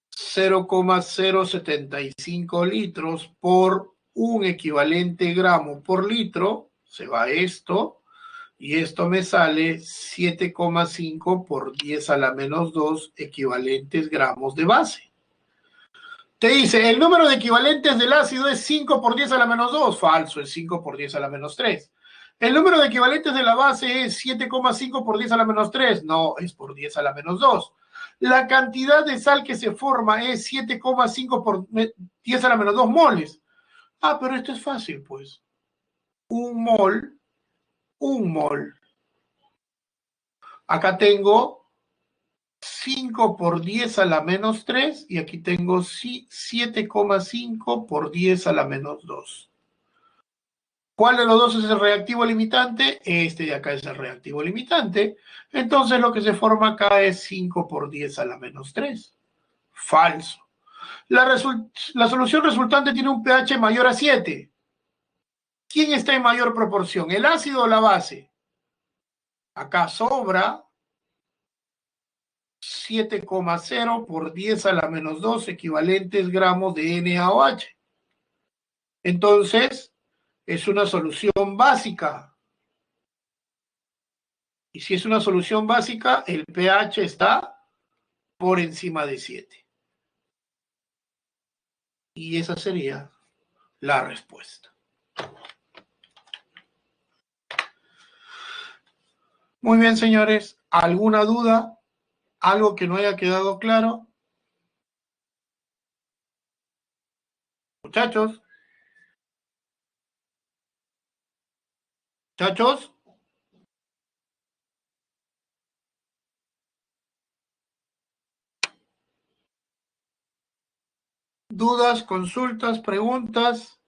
Speaker 1: 0,075 litros por un equivalente gramo por litro. Se va esto. Y esto me sale 7,5 por 10 a la menos 2 equivalentes gramos de base. Te dice, el número de equivalentes del ácido es 5 por 10 a la menos 2. Falso, es 5 por 10 a la menos 3. El número de equivalentes de la base es 7,5 por 10 a la menos 3. No, es por 10 a la menos 2. La cantidad de sal que se forma es 7,5 por 10 a la menos 2 moles. Ah, pero esto es fácil, pues. Un mol. Acá tengo 5 por 10 a la menos 3 y aquí tengo 7,5 por 10 a la menos 2. ¿Cuál de los dos es el reactivo limitante? Este de acá es el reactivo limitante. Entonces lo que se forma acá es 5 por 10 a la menos 3. Falso. La solución resultante tiene un pH mayor a 7. ¿Quién está en mayor proporción? ¿El ácido o la base? Acá sobra 7,0 por 10 a la menos 2 equivalentes gramos de NaOH. Entonces, es una solución básica. Y si es una solución básica, el pH está por encima de 7. Y esa sería la respuesta. Muy bien, señores. ¿Alguna duda? ¿Algo que no haya quedado claro? Muchachos. Muchachos. ¿Dudas, consultas, preguntas?